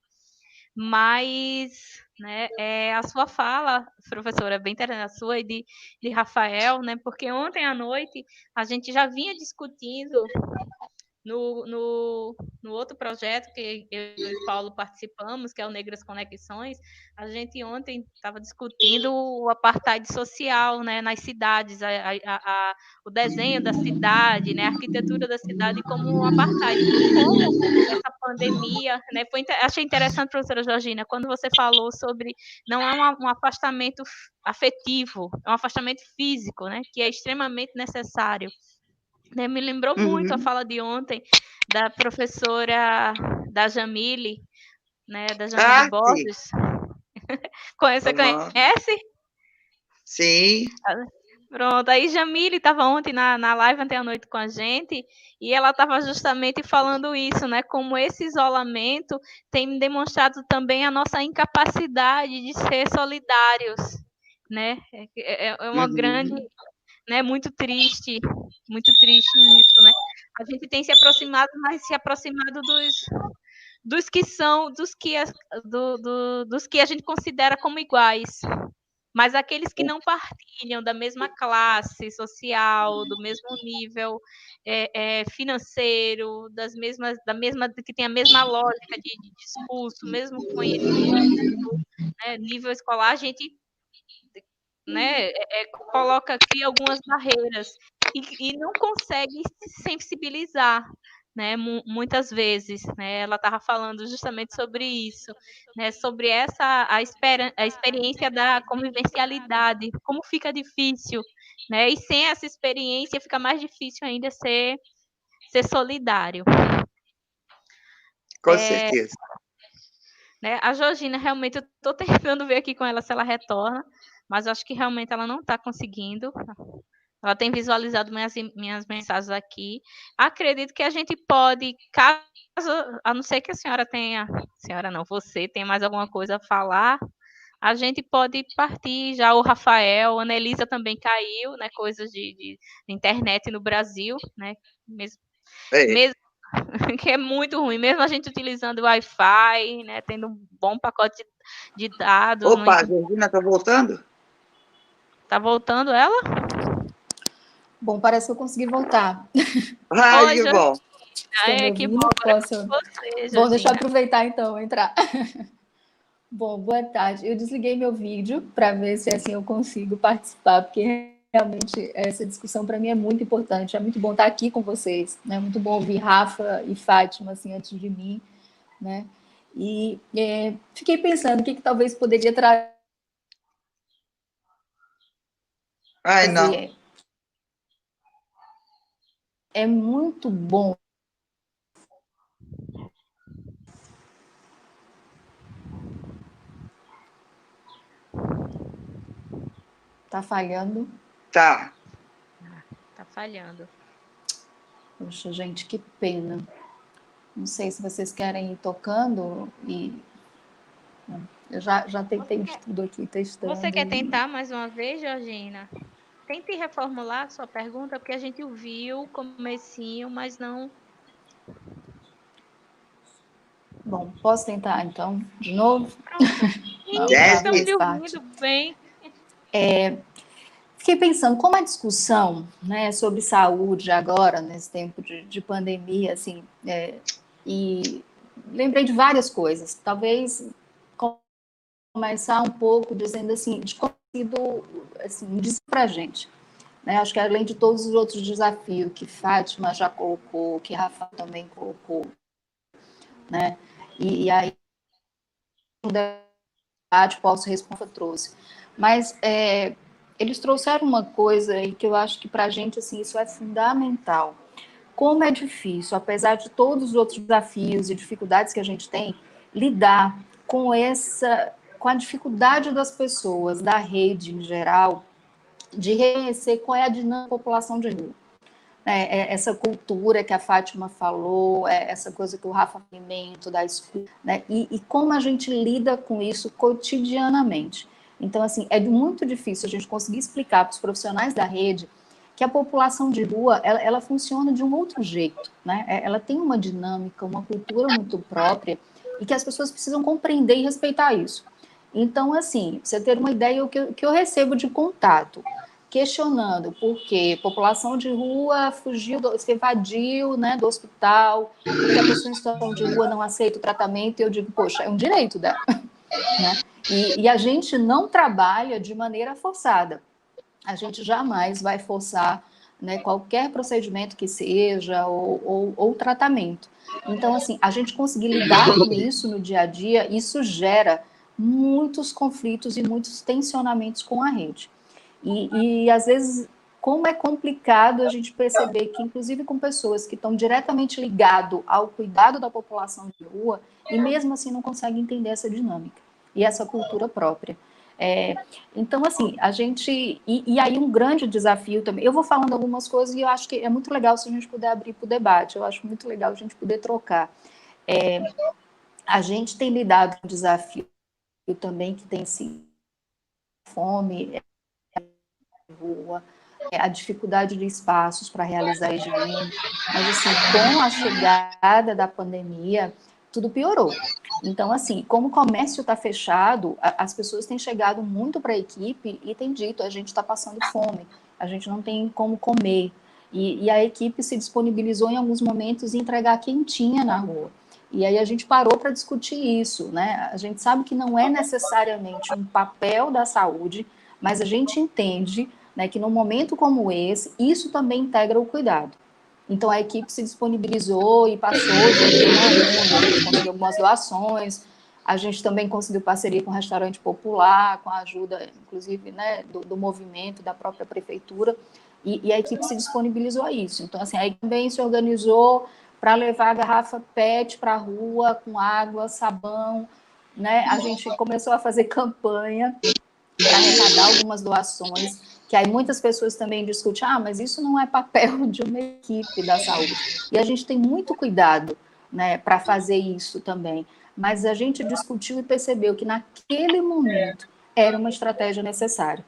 Mas, né, a sua fala, professora, é bem interessante, a sua e de Rafael, né, porque ontem à noite a gente já vinha discutindo no outro projeto que eu e Paulo participamos, que é o Negras Conexões, a gente ontem estava discutindo o apartheid social, né, nas cidades, o desenho da cidade, né, a arquitetura da cidade como um apartheid. E como essa pandemia, né, achei interessante, professora Georgina, quando você falou sobre não é um afastamento afetivo, é um afastamento físico, né, que é extremamente necessário. Né, me lembrou muito a fala de ontem da professora da Jamile, né, da Jamile Sim. Borges. Você conhece? Sim. Pronto, aí Jamile estava ontem na live ontem à noite com a gente, e ela estava justamente falando isso, né, como esse isolamento tem demonstrado também a nossa incapacidade de ser solidários, né, é uma grande, né, muito triste isso, né? A gente tem se aproximado, mas se aproximado dos que são, dos que a gente considera como iguais. Mas aqueles que não partilham da mesma classe social, do mesmo nível financeiro, que tem a mesma lógica de discurso, mesmo conhecimento, né, nível escolar, a gente, né, cria algumas barreiras e não consegue se sensibilizar, né, muitas vezes, né, ela estava falando justamente sobre isso, né, sobre a experiência da convivencialidade, como fica difícil, né, e sem essa experiência fica mais difícil ainda ser solidário. Com certeza. Né, a Georgina, realmente, eu estou tentando ver aqui com ela se ela retorna, mas acho que realmente ela não está conseguindo. Ela tem visualizado minhas mensagens aqui. Acredito que a gente pode, caso, a não ser que a senhora tenha, senhora não, você tenha mais alguma coisa a falar, a gente pode partir já. O Rafael, a Anelisa também caiu, né? Coisas de internet no Brasil, né? Mesmo que é muito ruim, mesmo a gente utilizando o Wi-Fi, né? Tendo um bom pacote de dados. Opa, a Georgina está voltando? Tá voltando ela? Bom, parece que eu consegui voltar. Ai, que bom. Que bom. Posso... Bom, deixa eu aproveitar então, entrar. Bom, boa tarde. Eu desliguei meu vídeo para ver se assim eu consigo participar, porque realmente essa discussão para mim é muito importante. É muito bom estar aqui com vocês, né? Muito bom ouvir Rafa e Fátima assim antes de mim, né? E fiquei pensando o que talvez poderia trazer. Ai, não. É muito bom. Tá falhando? Tá. Tá falhando. Poxa, gente, que pena. Não sei se vocês querem ir tocando e... Eu já tentei de tudo aqui, testando. Você quer tentar mais uma vez, Georgina? Tente reformular a sua pergunta, porque a gente ouviu o comecinho, mas não... Bom, posso tentar, então, de novo? Estamos lhe ouvindo bem. Fiquei pensando, como a discussão, né, sobre saúde agora, nesse tempo de pandemia, assim, e lembrei de várias coisas. Talvez começar um pouco dizendo assim, de como assim, diz para a gente. Né? Acho que além de todos os outros desafios que Fátima já colocou, que Rafa também colocou, né? E aí o debate Paulo Responsa trouxe. Mas eles trouxeram uma coisa aí que eu acho que para a gente assim, isso é fundamental. Como é difícil, apesar de todos os outros desafios e dificuldades que a gente tem, lidar com essa com a dificuldade das pessoas, da rede em geral, de reconhecer qual é a dinâmica da população de rua. Essa cultura que a Fátima falou, essa coisa que o Rafa Pimento da escuta, né? E como a gente lida com isso cotidianamente. Então, assim, é muito difícil a gente conseguir explicar para os profissionais da rede que a população de rua, ela funciona de um outro jeito, né? Ela tem uma dinâmica, uma cultura muito própria, e que as pessoas precisam compreender e respeitar isso. Então, assim, pra você ter uma ideia, o que eu recebo de contato, questionando por que população de rua fugiu, se evadiu, né, do hospital, porque a pessoa em situação de rua não aceita o tratamento, e eu digo, poxa, é um direito dela, né? E a gente não trabalha de maneira forçada. A gente jamais vai forçar, né, qualquer procedimento que seja, ou tratamento. Então, assim, a gente conseguir lidar com isso no dia a dia, isso gera muitos conflitos e muitos tensionamentos com a rede. E às vezes, como é complicado a gente perceber que, inclusive com pessoas que estão diretamente ligadas ao cuidado da população de rua, e mesmo assim não conseguem entender essa dinâmica e essa cultura própria. Então, assim, a gente... E aí um grande desafio também... Eu vou falando algumas coisas e eu acho que é muito legal se a gente puder abrir para o debate. Eu acho muito legal a gente poder trocar. A gente tem lidado com um desafio também que tem sido fome, rua, a dificuldade de espaços para realizar a higiene, mas assim, com a chegada da pandemia, tudo piorou. Então, assim, como o comércio está fechado, as pessoas têm chegado muito para a equipe e têm dito, a gente está passando fome, a gente não tem como comer. E a equipe se disponibilizou em alguns momentos em entregar quentinha na rua. E aí a gente parou para discutir isso, né? A gente sabe que não é necessariamente um papel da saúde, mas a gente entende, né, que num momento como esse, isso também integra o cuidado. Então, a equipe se disponibilizou e passou junto com uma ONG, a gente conseguiu algumas doações, a gente também conseguiu parceria com o Restaurante Popular, com a ajuda, inclusive, né, do movimento, da própria prefeitura, e a equipe se disponibilizou a isso. Então, assim, a equipe também se organizou para levar a garrafa PET para a rua, com água, sabão, né? A gente começou a fazer campanha para arrecadar algumas doações, que aí muitas pessoas também discutem, mas isso não é papel de uma equipe da saúde. E a gente tem muito cuidado, né, para fazer isso também. Mas a gente discutiu e percebeu que naquele momento era uma estratégia necessária.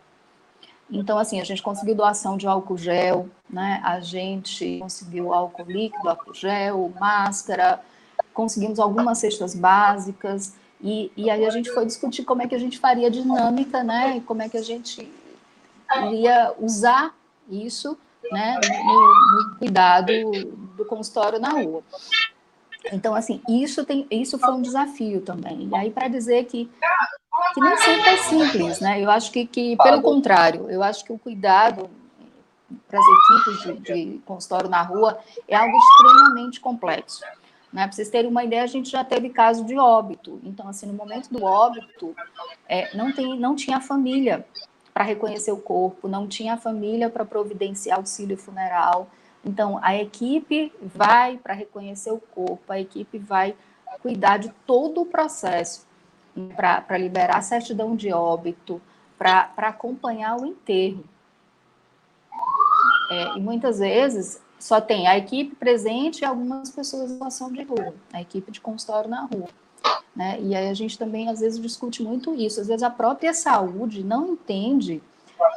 Então, assim, a gente conseguiu doação de álcool gel, né? A gente conseguiu álcool líquido, álcool gel, máscara, conseguimos algumas cestas básicas, e aí a gente foi discutir como é que a gente faria a dinâmica, né? E como é que a gente iria usar isso, né, no cuidado do consultório na rua. Então, assim, isso foi um desafio também. E aí, para dizer que nem sempre é simples, né? Eu acho que pelo contrário, eu acho que o cuidado para as equipes de consultório na rua é algo extremamente complexo. Né? Para vocês terem uma ideia, a gente já teve caso de óbito. Então, assim, no momento do óbito, não tinha família para reconhecer o corpo, não tinha família para providenciar auxílio funeral. Então, a equipe vai para reconhecer o corpo, a equipe vai cuidar de todo o processo, para liberar a certidão de óbito, para acompanhar o enterro. E muitas vezes só tem a equipe presente e algumas pessoas em situação de rua, a equipe de consultório na rua. Né? E aí a gente também, às vezes, discute muito isso. Às vezes a própria saúde não entende,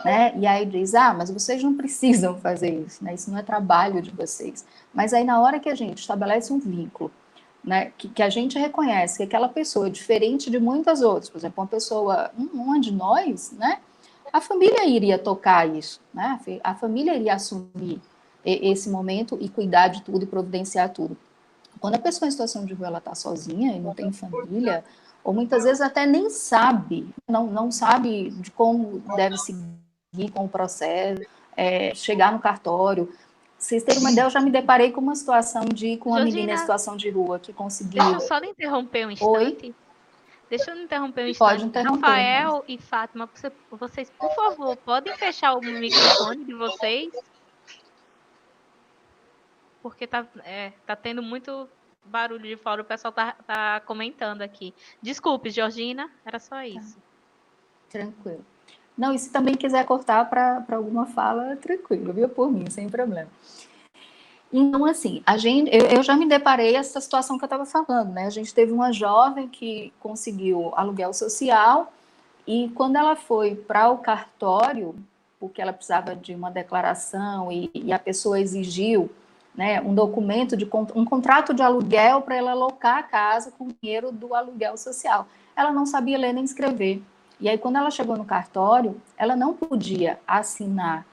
né? E aí diz, mas vocês não precisam fazer isso, né? Isso não é trabalho de vocês. Mas aí na hora que a gente estabelece um vínculo, né, que a gente reconhece que aquela pessoa é diferente de muitas outras, por exemplo, uma pessoa, uma de nós, né, a família iria tocar isso, né, a família iria assumir esse momento e cuidar de tudo e providenciar tudo. Quando a pessoa em situação de rua ela está sozinha e não tem família, ou muitas vezes até nem sabe, não sabe de como deve seguir com o processo, chegar no cartório. Vocês terem uma ideia, eu já me deparei com uma situação com uma menina em situação de rua que conseguiu... Deixa eu só interromper um instante. Oi? Deixa eu interromper um instante. Pode interromper. Rafael e Fátima, vocês, por favor, podem fechar o microfone de vocês? Porque tá tendo muito barulho de fora, o pessoal tá comentando aqui. Desculpe, Georgina, era só isso. Tranquilo. Não, e se também quiser cortar para alguma fala, tranquilo, viu? Por mim, sem problema. Então, assim, eu já me deparei essa situação que eu estava falando, né? A gente teve uma jovem que conseguiu aluguel social e quando ela foi para o cartório, porque ela precisava de uma declaração e a pessoa exigiu, né, um documento um contrato de aluguel para ela alocar a casa com o dinheiro do aluguel social. Ela não sabia ler nem escrever. E aí, quando ela chegou no cartório, ela não podia assinar.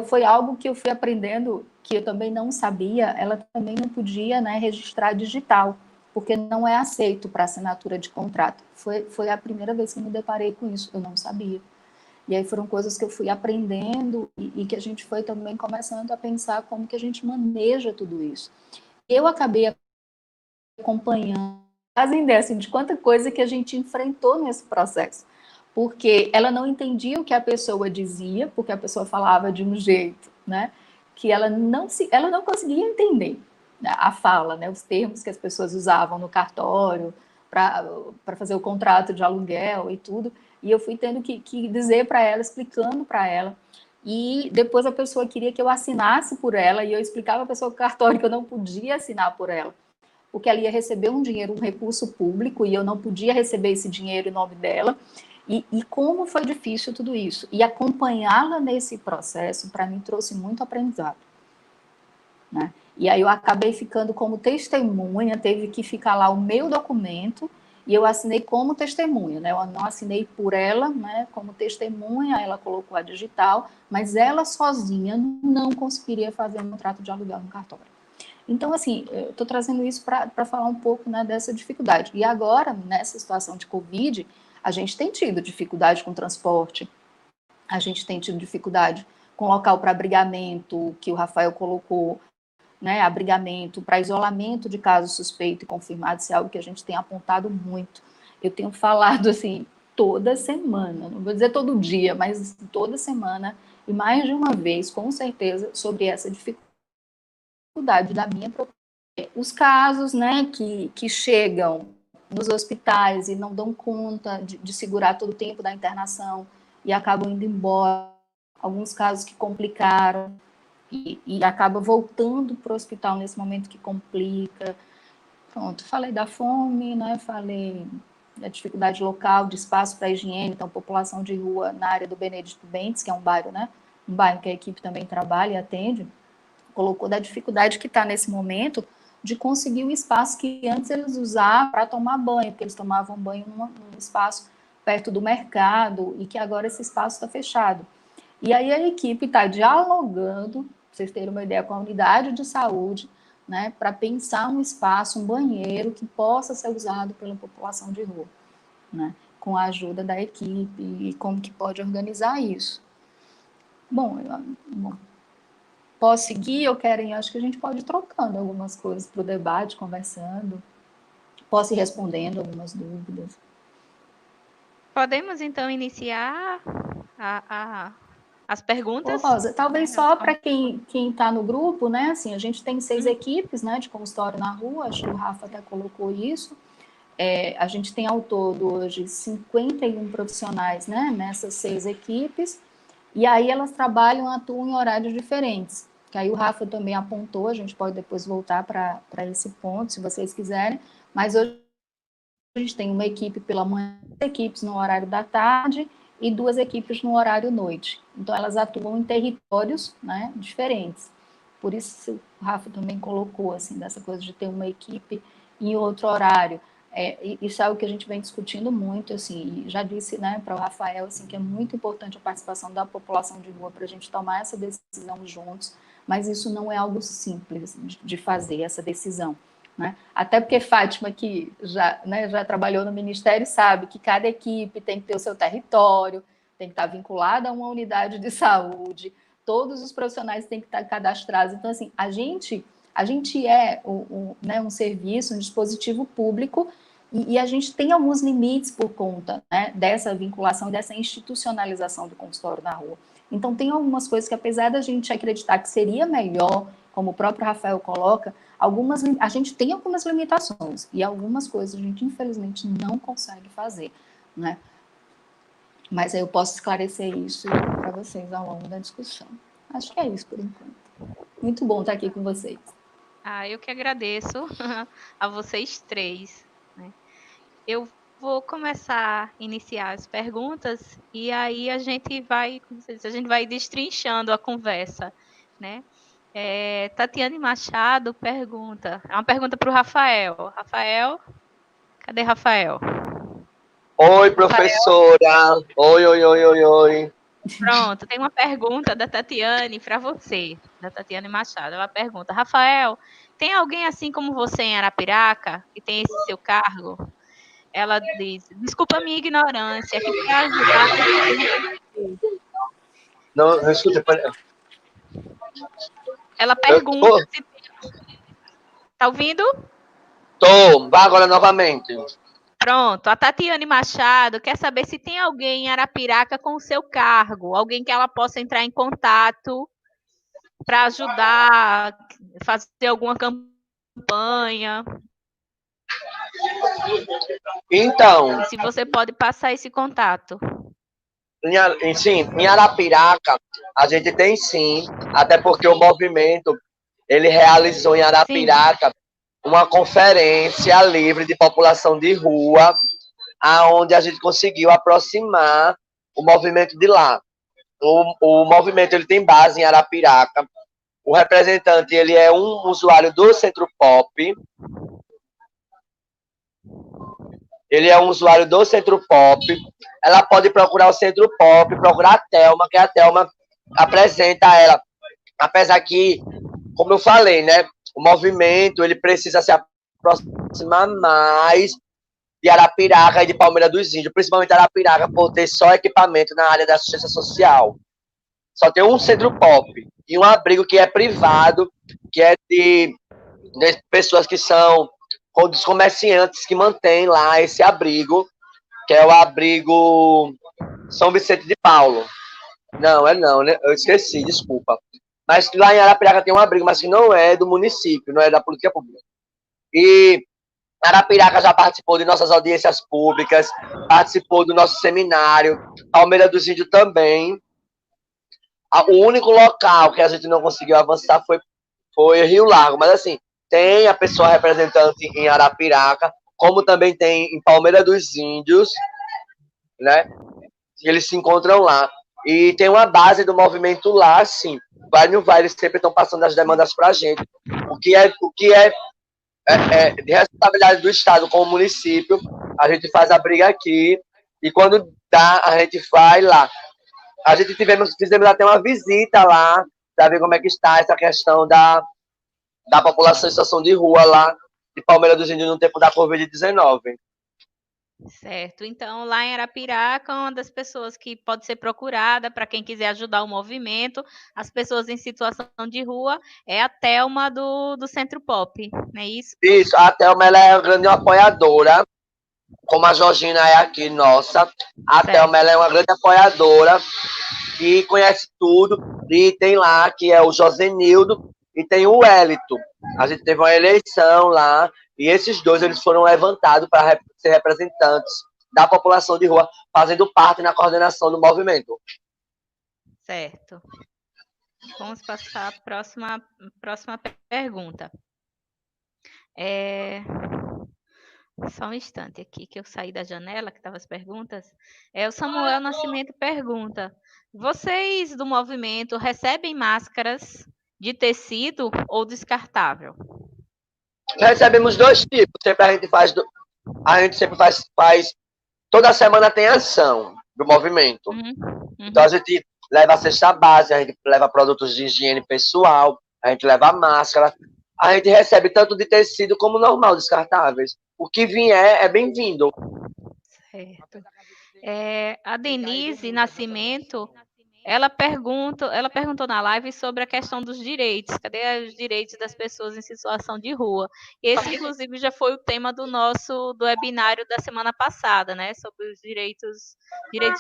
Foi algo que eu fui aprendendo, que eu também não sabia, ela também não podia, né, registrar digital, porque não é aceito para assinatura de contrato. Foi a primeira vez que eu me deparei com isso, eu não sabia. E aí foram coisas que eu fui aprendendo e que a gente foi também começando a pensar como que a gente maneja tudo isso. Eu acabei acompanhando, assim, de quanta coisa que a gente enfrentou nesse processo. Porque ela não entendia o que a pessoa dizia, porque a pessoa falava de um jeito, né, que ela não conseguia entender a fala, né, os termos que as pessoas usavam no cartório para fazer o contrato de aluguel e tudo. E eu fui tendo que dizer para ela, explicando para ela. E depois a pessoa queria que eu assinasse por ela, e eu explicava a pessoa do cartório que eu não podia assinar por ela, porque ela ia receber um dinheiro, um recurso público, e eu não podia receber esse dinheiro em nome dela. E como foi difícil tudo isso. E acompanhá-la nesse processo, para mim, trouxe muito aprendizado, né? E aí eu acabei ficando como testemunha, teve que ficar lá o meu documento, e eu assinei como testemunha, né? Eu não assinei por ela, né, como testemunha, ela colocou a digital, mas ela sozinha não conseguiria fazer um contrato de aluguel no cartório. Então, assim, eu estou trazendo isso para falar um pouco, né, dessa dificuldade. E agora, nessa situação de Covid, a gente tem tido dificuldade com transporte, a gente tem tido dificuldade com local para abrigamento, que o Rafael colocou, né, abrigamento para isolamento de casos suspeitos e confirmados, isso é algo que a gente tem apontado muito. Eu tenho falado, assim, toda semana, não vou dizer todo dia, mas toda semana, e mais de uma vez, com certeza, sobre essa dificuldade da minha propriedade. Os casos, né, que chegam nos hospitais e não dão conta de segurar todo o tempo da internação e acabam indo embora, alguns casos que complicaram e acaba voltando para o hospital nesse momento que complica. Pronto, falei da fome, né, falei da dificuldade local, de espaço para higiene, então população de rua na área do Benedito Bentes, que é um bairro, né, um bairro que a equipe também trabalha e atende, colocou da dificuldade que está nesse momento de conseguir um espaço que antes eles usavam para tomar banho, porque eles tomavam banho num espaço perto do mercado e que agora esse espaço está fechado. E aí a equipe está dialogando, para vocês terem uma ideia, com a unidade de saúde, né, para pensar um espaço, um banheiro que possa ser usado pela população de rua, né, com a ajuda da equipe e como que pode organizar isso. Bom, posso seguir ou querem? Acho que a gente pode ir trocando algumas coisas para o debate, conversando. Posso ir respondendo algumas dúvidas. Podemos, então, iniciar as perguntas? Ô, Rosa, talvez só para quem está no grupo, né? Assim, a gente tem 6 equipes, né, de consultório na rua, acho que o Rafa até colocou isso. A gente tem ao todo hoje 51 profissionais, né, nessas 6 equipes, e aí elas atuam em horários diferentes, que aí o Rafa também apontou, a gente pode depois voltar para esse ponto, se vocês quiserem, mas hoje a gente tem uma equipe pela manhã, 2 equipes no horário da tarde e 2 equipes no horário noite. Então, elas atuam em territórios, né, diferentes. Por isso, o Rafa também colocou, assim, dessa coisa de ter uma equipe em outro horário. Isso é algo que a gente vem discutindo muito, assim, e já disse, né, para o Rafael, assim, que é muito importante a participação da população de rua para a gente tomar essa decisão juntos, mas isso não é algo simples de fazer, essa decisão, né? Até porque Fátima, que já trabalhou no Ministério, sabe que cada equipe tem que ter o seu território, tem que estar vinculada a uma unidade de saúde, todos os profissionais têm que estar cadastrados. Então, assim, a gente é um serviço, um dispositivo público, e a gente tem alguns limites por conta, né, dessa vinculação, dessa institucionalização do consultório na rua. Então, tem algumas coisas que, apesar da gente acreditar que seria melhor, como o próprio Rafael coloca, A gente tem algumas limitações e algumas coisas a gente, infelizmente, não consegue fazer, né? Mas aí eu posso esclarecer isso para vocês ao longo da discussão. Acho que é isso por enquanto. Muito bom estar aqui com vocês. Eu que agradeço a vocês três, né? Eu vou começar a iniciar as perguntas e aí a gente vai destrinchando a conversa, né? Tatiane Machado pergunta, é uma pergunta para o Rafael. Rafael, cadê Rafael? Oi, professora. Oi. Pronto, tem uma pergunta da Tatiane para você, da Tatiane Machado. Ela pergunta: Rafael, tem alguém assim como você em Arapiraca que tem esse seu cargo? Ela diz: desculpa a minha ignorância, que para ajudar. Não escuta. Ela pergunta se. Tá ouvindo? Tô, vá agora novamente. Pronto, a Tatiane Machado quer saber se tem alguém em Arapiraca com o seu cargo, alguém que ela possa entrar em contato para ajudar, fazer alguma campanha. Então, E se você pode passar esse contato. em Arapiraca, a gente tem sim, até porque o movimento, ele realizou em Arapiraca uma conferência livre de população de rua, aonde a gente conseguiu aproximar o movimento de lá. O movimento ele tem base em Arapiraca. O representante ele é um usuário do Centro Pop. Ele é um usuário do Centro Pop. Ela pode procurar o Centro Pop, procurar a Thelma, que a Thelma apresenta ela. Apesar que, como eu falei, né, o movimento ele precisa se aproximar mais de Arapiraca e de Palmeira dos Índios, principalmente Arapiraca, por ter só equipamento na área da assistência social. Só tem um Centro Pop e um abrigo que é privado, que é de pessoas que são dos comerciantes que mantêm lá esse abrigo, que é o abrigo São Vicente de Paulo. Não, né? Eu esqueci, desculpa. Mas lá em Arapiraca tem um abrigo, mas que não é do município, não é da política pública. E Arapiraca já participou de nossas audiências públicas, participou do nosso seminário, Palmeira dos Índios também. O único local que a gente não conseguiu avançar foi Rio Largo, mas assim, tem a pessoa representante em Arapiraca, como também tem em Palmeira dos Índios, né? Eles se encontram lá. E tem uma base do movimento lá, sim. Eles sempre estão passando as demandas para a gente. O que é de responsabilidade do Estado com o município, a gente faz a briga aqui, e quando dá, a gente vai lá. A gente fizemos até uma visita lá, para ver como é que está essa questão da população em situação de rua lá, de Palmeira dos Índios no tempo da Covid-19. Certo. Então, lá em Arapiraca, uma das pessoas que pode ser procurada para quem quiser ajudar o movimento, as pessoas em situação de rua, é a Thelma do Centro Pop, não é isso? Isso, a Thelma ela é uma grande apoiadora, como a Georgina é aqui, nossa. A Thelma ela é uma grande apoiadora, que conhece tudo, e tem lá, que é o Josenildo, e tem o Wellington. A gente teve uma eleição lá, e esses dois eles foram levantados para ser representantes da população de rua, fazendo parte na coordenação do movimento. Certo. Vamos passar a próxima pergunta. Só um instante aqui, que eu saí da janela, que estavam as perguntas. O Samuel Nascimento pergunta: vocês do movimento recebem máscaras de tecido ou descartável? Recebemos dois tipos. A gente sempre faz. Toda semana tem ação do movimento. Então a gente leva a cesta base, a gente leva produtos de higiene pessoal, a gente leva máscara. A gente recebe tanto de tecido como normal, descartáveis. O que vier é bem-vindo. Certo. A Denise Nascimento, ela perguntou na live sobre a questão dos direitos. Cadê os direitos das pessoas em situação de rua? Esse, inclusive, já foi o tema do webinário da semana passada, né? Sobre os direitos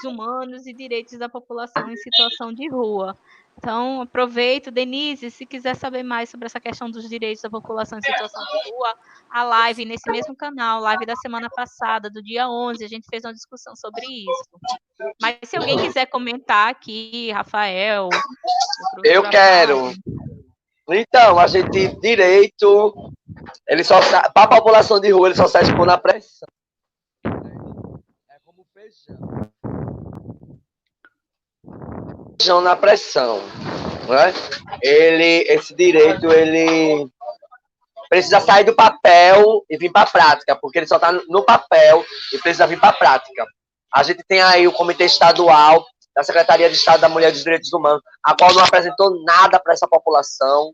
humanos e direitos da população em situação de rua. Então, aproveito, Denise, se quiser saber mais sobre essa questão dos direitos da população em situação de rua, a live nesse mesmo canal, live da semana passada, do dia 11, a gente fez uma discussão sobre isso. Mas se alguém quiser comentar aqui, Rafael, Eu quero. Então, a gente, direito, ele só para a população de rua, ele só serve por na pressão. É como feijão. Feijão na pressão, né? Esse direito, ele precisa sair do papel e vir para a prática, porque ele só está no papel e precisa vir para a prática. A gente tem aí o Comitê Estadual da Secretaria de Estado da Mulher e dos Direitos Humanos, a qual não apresentou nada para essa população.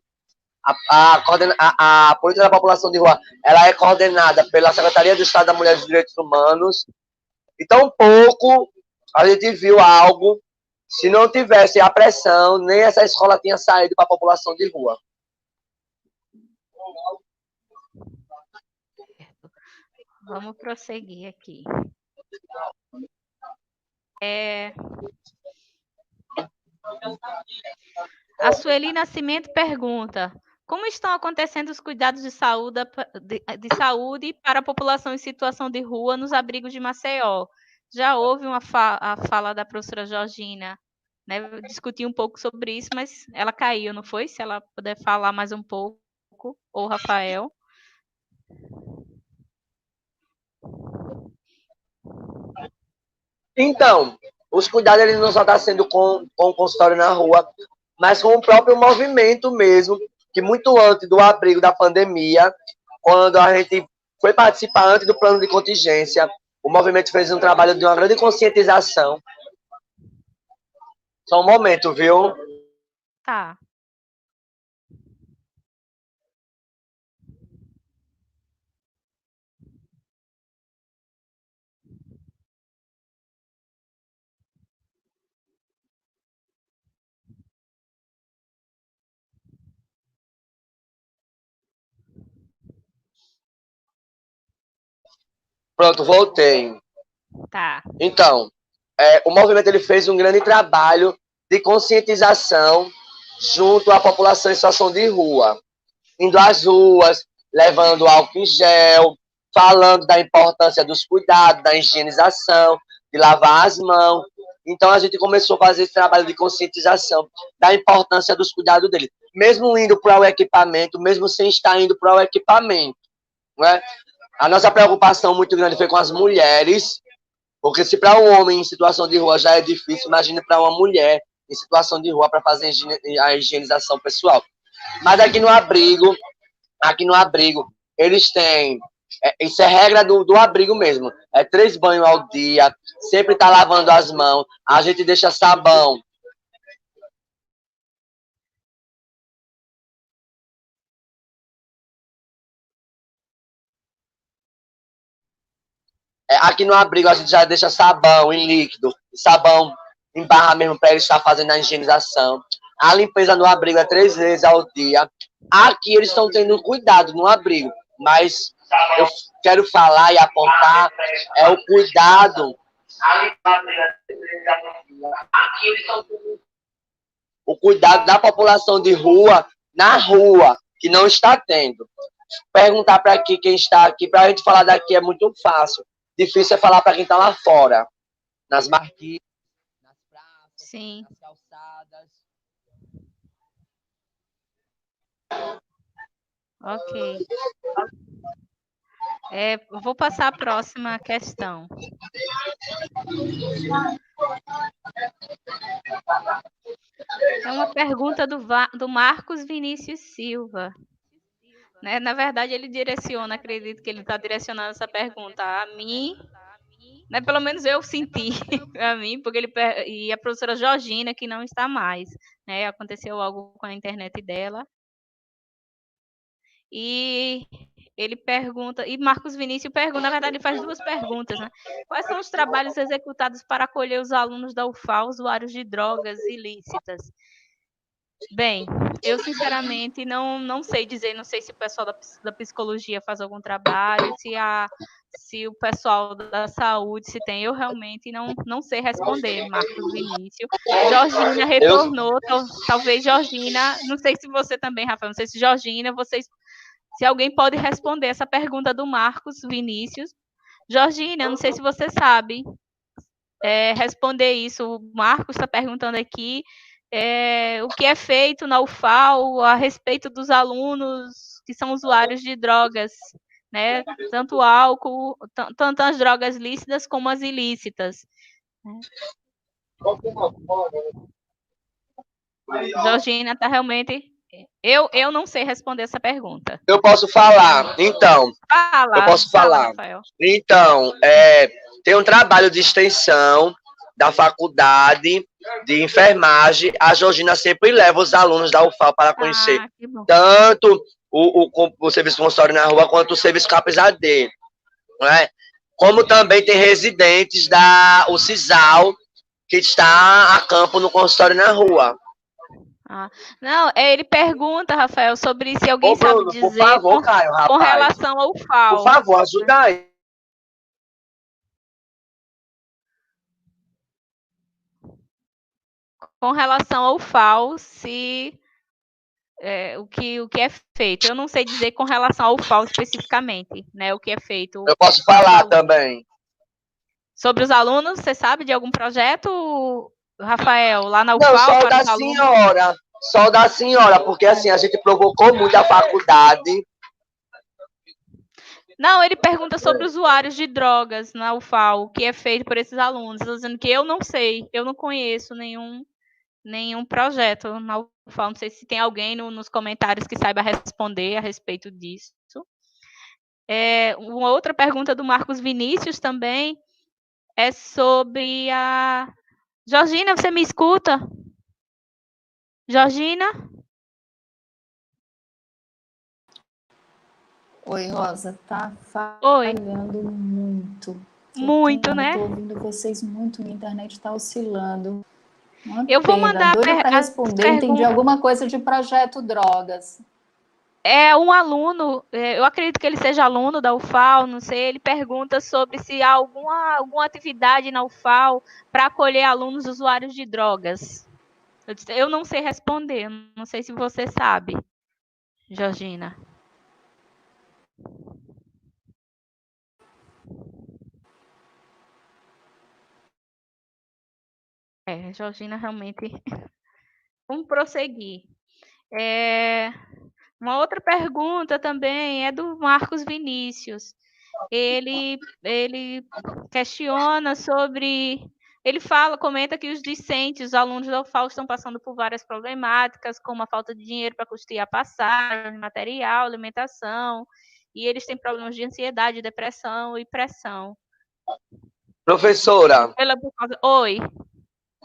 A política da população de rua, ela é coordenada pela Secretaria de Estado da Mulher e dos Direitos Humanos. E tão pouco a gente viu algo, se não tivesse a pressão, nem essa escola tinha saído para a população de rua. Vamos prosseguir aqui. A Sueli Nascimento pergunta: como estão acontecendo os cuidados de saúde para a população em situação de rua nos abrigos de Maceió? Já houve a fala da professora Georgina, né? Eu discuti um pouco sobre isso, mas ela caiu, não foi? Se ela puder falar mais um pouco, ou Rafael. Então, os cuidados eles não só estão sendo com o consultório na rua, mas com o próprio movimento mesmo, que muito antes do abrigo da pandemia, quando a gente foi participar antes do plano de contingência, o movimento fez um trabalho de uma grande conscientização. Só um momento, viu? Tá. Pronto, voltei. Tá. Então, o movimento ele fez um grande trabalho de conscientização junto à população em situação de rua, indo às ruas, levando álcool em gel, falando da importância dos cuidados, da higienização, de lavar as mãos. Então, a gente começou a fazer esse trabalho de conscientização da importância dos cuidados dele, mesmo indo para o equipamento, mesmo sem estar indo para o equipamento, né? A nossa preocupação muito grande foi com as mulheres, porque se para um homem em situação de rua já é difícil, imagine para uma mulher em situação de rua para fazer a higienização pessoal. Mas aqui no abrigo, eles têm, isso é regra do abrigo mesmo, 3 banhos ao dia, sempre tá lavando as mãos, a gente deixa sabão. Aqui no abrigo a gente já deixa sabão em líquido, sabão em barra mesmo para eles estar fazendo a higienização. A limpeza no abrigo é 3 vezes ao dia. Aqui eles estão tendo cuidado no abrigo, mas eu quero falar e apontar o cuidado. O cuidado da população de rua, na rua, que não está tendo. Perguntar para aqui quem está aqui, para a gente falar daqui é muito fácil. Difícil é falar para quem está lá fora, nas marquises, nas praças, sim, nas calçadas. Ok. Vou passar a próxima questão. É uma pergunta do Marcos Vinícius Silva. Né? Na verdade, ele direciona, acredito que ele está direcionando essa pergunta a mim, né? Pelo menos eu senti a mim, porque e a professora Georgina, que não está mais. Né? Aconteceu algo com a internet dela. E ele pergunta, e Marcos Vinícius pergunta, na verdade ele faz 2 perguntas, né? Quais são os trabalhos executados para acolher os alunos da UFAL usuários de drogas ilícitas? Bem, eu sinceramente não sei dizer, não sei se o pessoal da psicologia faz algum trabalho, se a se o pessoal da saúde se tem, eu realmente não sei responder, Marcos Vinícius. Georgina retornou, talvez Georgina, não sei se você também, Rafael, não sei se Georgina, se alguém pode responder essa pergunta do Marcos Vinícius. Georgina, não sei se você sabe responder isso. O Marcos está perguntando aqui o que é feito na UFAL a respeito dos alunos que são usuários de drogas, né? Tanto álcool, tanto as drogas lícitas como as ilícitas. Georgina está realmente... Eu não sei responder essa pergunta. Eu posso falar, então. Eu posso falar. Rafael. Então, tem um trabalho de extensão da faculdade de enfermagem. A Georgina sempre leva os alunos da UFAL para conhecer tanto o serviço consultório na rua quanto o serviço Capisadê, né? Como também tem residentes da UCISAL que está a campo no consultório na rua. Não, ele pergunta, Rafael, sobre se alguém Bruno, sabe dizer por favor, Caio, com relação ao FAO. Por favor, ajuda aí. Com relação ao FAO, se o que é feito. Eu não sei dizer com relação ao FAO especificamente, né? O que é feito. Eu posso falar também. Sobre os alunos, você sabe de algum projeto, Rafael, lá na UFAL? Não, só da senhora. Só da senhora, porque assim, a gente provocou muito a faculdade. Não, ele pergunta sobre usuários de drogas na UFAL, o que é feito por esses alunos. Estou dizendo que eu não sei, eu não conheço nenhum projeto na UFAL. Não sei se tem alguém nos comentários que saiba responder a respeito disso. Uma outra pergunta do Marcos Vinícius também é sobre a... Georgina, você me escuta? Georgina? Oi, Rosa, tá falhando muito. Muito, né? Estou ouvindo vocês muito, minha internet está oscilando. Eu vou mandar para responder. Entendi alguma coisa de projeto drogas. É um aluno, eu acredito que ele seja aluno da UFAL, não sei, ele pergunta sobre se há alguma atividade na UFAL para acolher alunos usuários de drogas. Eu não sei responder, não sei se você sabe, Georgina. Georgina, realmente. Vamos prosseguir. Uma outra pergunta também é do Marcos Vinícius. Ele questiona sobre... Ele comenta que os discentes, os alunos da UFAL, estão passando por várias problemáticas, como a falta de dinheiro para custear passagem, material, alimentação, e eles têm problemas de ansiedade, depressão e pressão. Professora. Oi.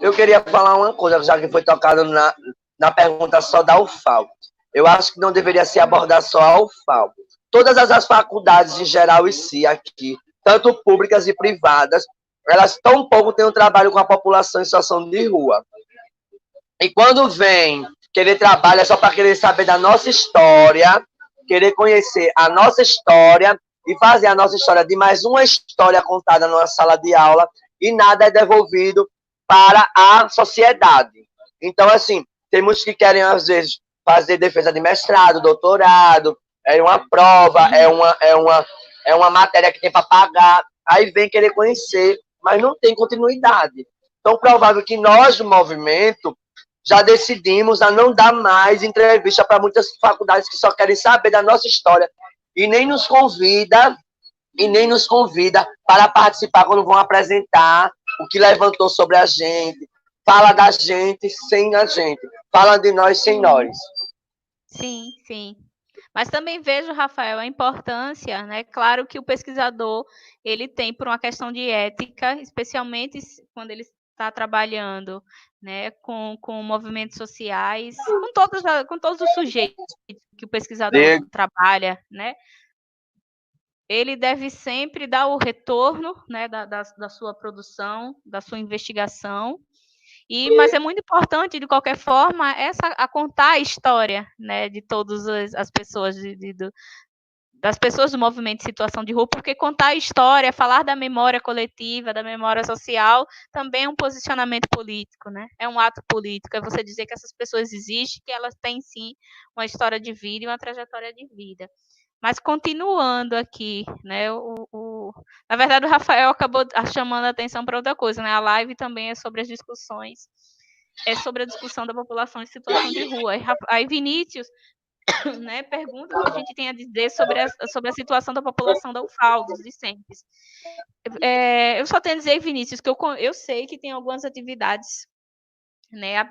Eu queria falar uma coisa, já que foi tocado na pergunta só da UFAL. Eu acho que não deveria se abordar só a UFAL. Todas as faculdades em geral aqui, tanto públicas e privadas, elas tão pouco têm um trabalho com a população em situação de rua. E quando vem querer trabalho é só para querer saber da nossa história, querer conhecer a nossa história e fazer a nossa história de mais uma história contada numa sala de aula e nada é devolvido para a sociedade. Então, assim, tem muitos que querem, às vezes, fazer defesa de mestrado, doutorado, é uma prova, é uma matéria que tem para pagar, aí vem querer conhecer, mas não tem continuidade. Então, provável que nós, do movimento, já decidimos a não dar mais entrevista para muitas faculdades que só querem saber da nossa história e nem nos convida para participar quando vão apresentar o que levantou sobre a gente, fala da gente sem a gente, fala de nós sem nós. Sim, sim. Mas também vejo, Rafael, a importância, né? Claro que o pesquisador, ele tem por uma questão de ética, especialmente quando ele está trabalhando, né, com movimentos sociais, com todos os sujeitos que o pesquisador trabalha, né? Ele deve sempre dar o retorno, né, da sua produção, da sua investigação, mas é muito importante, de qualquer forma, a contar a história, né, de todas as pessoas das pessoas do movimento de situação de rua, porque contar a história, falar da memória coletiva, da memória social, também é um posicionamento político, né? É um ato político, é você dizer que essas pessoas existem, que elas têm, sim, uma história de vida e uma trajetória de vida. Mas continuando aqui, né? Na verdade, o Rafael acabou chamando a atenção para outra coisa, né? A live também é sobre as discussões, é sobre a discussão da população em situação de rua. Aí Vinícius, né, pergunta o que a gente tem a dizer sobre a situação da população da UFAL, dos discentes. Eu só tenho a dizer, Vinícius, que eu sei que tem algumas atividades, né,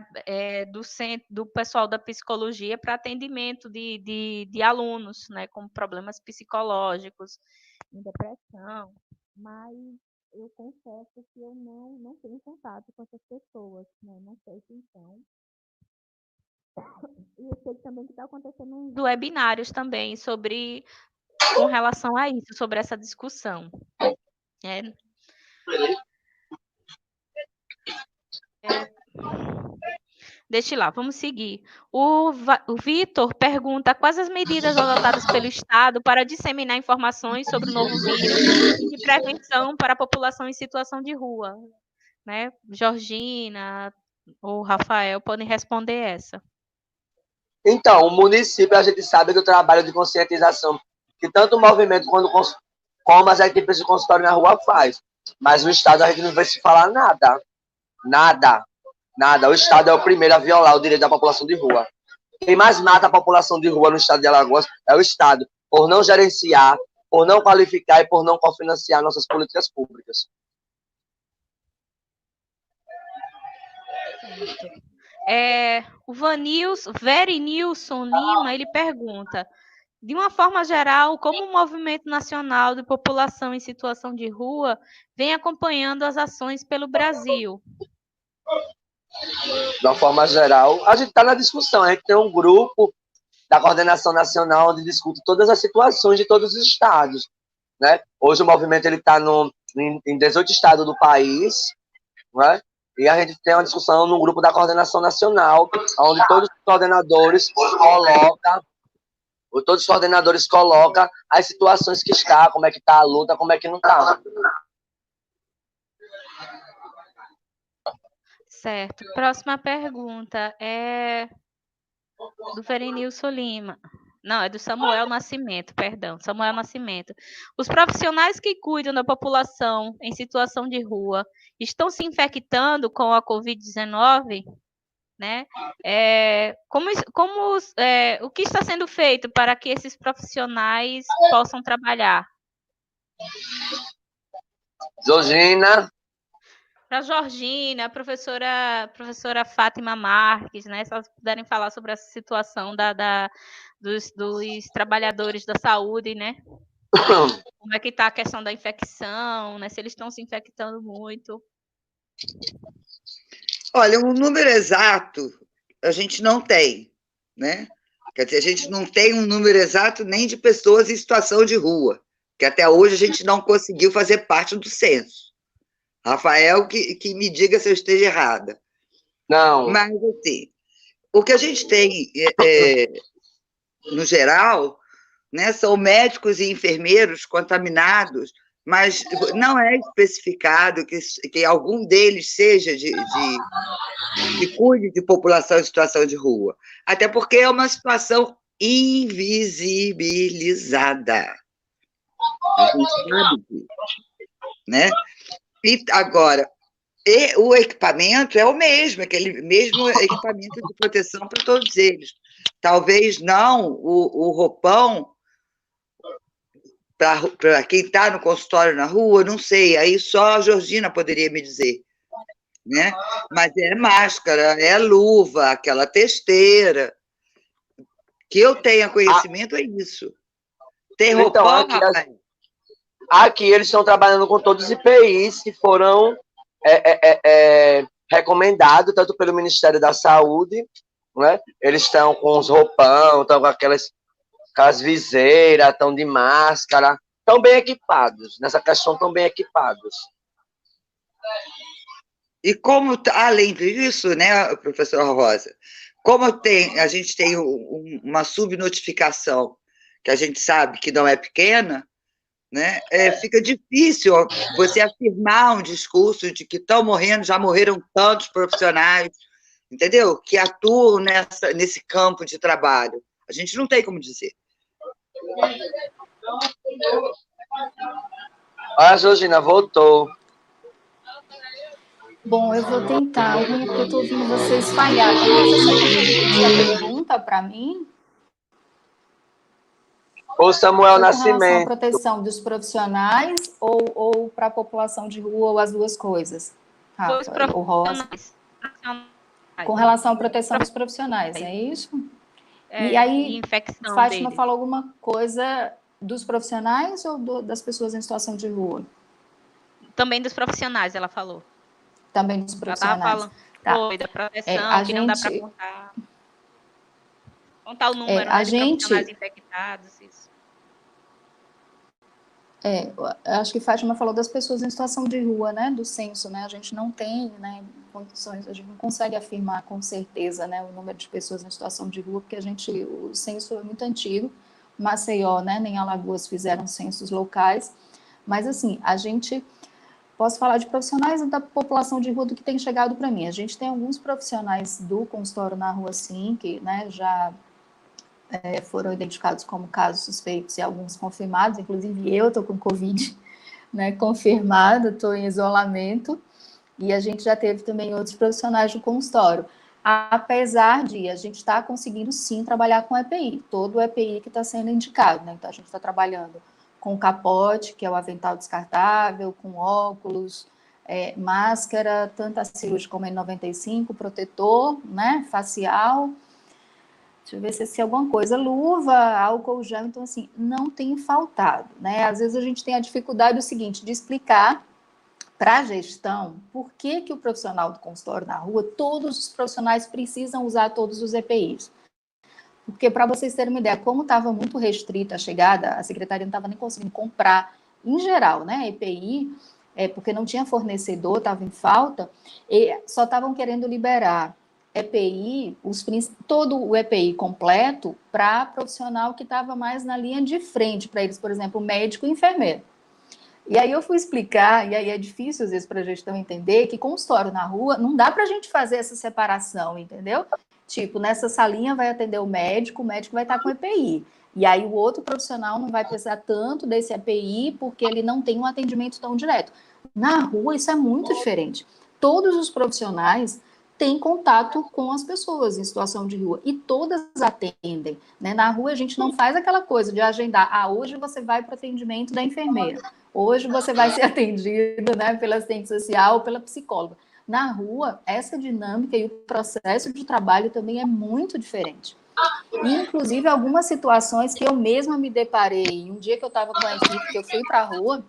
do pessoal da psicologia para atendimento de alunos, né, com problemas psicológicos, depressão, mas eu confesso que eu não tenho contato com essas pessoas, né, não sei se então. E eu sei também que está acontecendo uns webinários também com relação a isso, sobre essa discussão. Deixa lá, vamos seguir. O Vitor pergunta quais as medidas adotadas pelo Estado para disseminar informações sobre o novo vírus e de prevenção para a população em situação de rua. Né? Georgina ou Rafael podem responder essa. Então, o município, a gente sabe do trabalho de conscientização que tanto o movimento como as equipes de consultório na rua faz. Mas no Estado a gente não vai se falar nada. Nada. O Estado é o primeiro a violar o direito da população de rua. Quem mais mata a população de rua no Estado de Alagoas é o Estado, por não gerenciar, por não qualificar e por não cofinanciar nossas políticas públicas. O Verinilson Lima, ele pergunta, de uma forma geral, como o Movimento Nacional de População em Situação de Rua vem acompanhando as ações pelo Brasil? De uma forma geral, a gente está na discussão, a gente tem um grupo da Coordenação Nacional onde discute todas as situações de todos os estados. Né? Hoje o movimento está em 18 estados do país, né? E a gente tem uma discussão no grupo da Coordenação Nacional, onde todos os coordenadores colocam as situações que está, como é que está a luta, como é que não está. Certo. Próxima pergunta é do Verenilson Lima. Não, é do Samuel Nascimento, perdão. Samuel Nascimento. Os profissionais que cuidam da população em situação de rua estão se infectando com a Covid-19? Né? O que está sendo feito para que esses profissionais possam trabalhar? Georgina. Para a Georgina, a professora Fátima Marques, né? Se elas puderem falar sobre essa situação dos trabalhadores da saúde, né? Como é que está a questão da infecção, né? Se eles estão se infectando muito. Olha, um número exato a gente não tem, né? Quer dizer, a gente não tem um número exato nem de pessoas em situação de rua, que até hoje a gente não conseguiu fazer parte do censo. Rafael, que me diga se eu esteja errada. Não. Mas, assim, o que a gente tem, no geral, né, são médicos e enfermeiros contaminados, mas não é especificado que algum deles seja que cuide de população em situação de rua. Até porque é uma situação invisibilizada. A gente sabe disso, né? E agora, o equipamento é o mesmo, aquele mesmo equipamento de proteção para todos eles. Talvez não o roupão para quem está no consultório na rua, não sei, aí só a Georgina poderia me dizer. Né? Mas é máscara, é luva, aquela testeira. Que eu tenha conhecimento é isso. Tem roupão, então, aqui eles estão trabalhando com todos os IPIs que foram recomendados, tanto pelo Ministério da Saúde, né? Eles estão com os roupão, estão com aquelas viseiras, estão de máscara, estão bem equipados. Nessa questão, estão bem equipados. E como, além disso, né, professora Rosa, como a gente tem uma subnotificação que a gente sabe que não é pequena, né? Fica difícil você afirmar um discurso de que estão morrendo, já morreram tantos profissionais, entendeu? Que atuam nesse campo de trabalho. A gente não tem como dizer. A Georgina voltou. Bom, eu vou tentar. O ruim é porque eu estou ouvindo vocês falhar. Rosa, você podia repetir a pergunta para mim? O Samuel Foi com relação à Nascimento. proteção dos profissionais ou para a população de rua, ou as duas coisas? Os Rafa, ou Rosa? profissionais. Com relação à proteção dos profissionais, é isso? E aí, infecção Fátima deles. falou alguma coisa dos profissionais ou das pessoas em situação de rua? Também dos profissionais, ela falou. Também dos profissionais. Ela estava falando, tá. Foi, da proteção, que não dá para contar o número, né, de profissionais infectados, isso. Eu acho que Fátima falou das pessoas em situação de rua, né, do censo, né, a gente não tem, né, condições, a gente não consegue afirmar com certeza, né, o número de pessoas em situação de rua, porque o censo é muito antigo, Maceió, né, nem Alagoas fizeram censos locais, mas assim, posso falar de profissionais da população de rua do que tem chegado para mim, a gente tem alguns profissionais do consultório na rua, sim, que, né, já foram identificados como casos suspeitos e alguns confirmados, inclusive eu estou com Covid, né, confirmado, estou em isolamento, e a gente já teve também outros profissionais do consultório, apesar de a gente estar conseguindo sim trabalhar com EPI, todo o EPI que está sendo indicado, né, então a gente está trabalhando com capote, que é o avental descartável, com óculos, máscara, tanto a cirúrgica como a N95, protetor, né, facial. Deixa eu ver se é alguma coisa. Luva, álcool gel, então, assim, não tem faltado, né? Às vezes a gente tem a dificuldade, seguinte, de explicar para a gestão por que o profissional do consultório na rua, todos os profissionais precisam usar todos os EPIs. Porque, para vocês terem uma ideia, como estava muito restrita a chegada, a secretaria não estava nem conseguindo comprar, em geral, né, EPI, porque não tinha fornecedor, estava em falta, e só estavam querendo liberar EPI, todo o EPI completo para profissional que estava mais na linha de frente para eles, por exemplo, médico e enfermeiro. E aí eu fui explicar, e aí é difícil às vezes para a gestão entender que consultório na rua não dá para a gente fazer essa separação, entendeu? Tipo, nessa salinha vai atender o médico vai estar com EPI. E aí o outro profissional não vai precisar tanto desse EPI porque ele não tem um atendimento tão direto. Na rua isso é muito diferente. Todos os profissionais têm contato com as pessoas em situação de rua e todas atendem, né? Na rua a gente não faz aquela coisa de agendar, hoje você vai para o atendimento da enfermeira, hoje você vai ser atendido, né, pela assistente social ou pela psicóloga. Na rua, essa dinâmica e o processo de trabalho também é muito diferente. E, inclusive, algumas situações que eu mesma me deparei, um dia que eu estava com a equipe, que eu fui para a rua,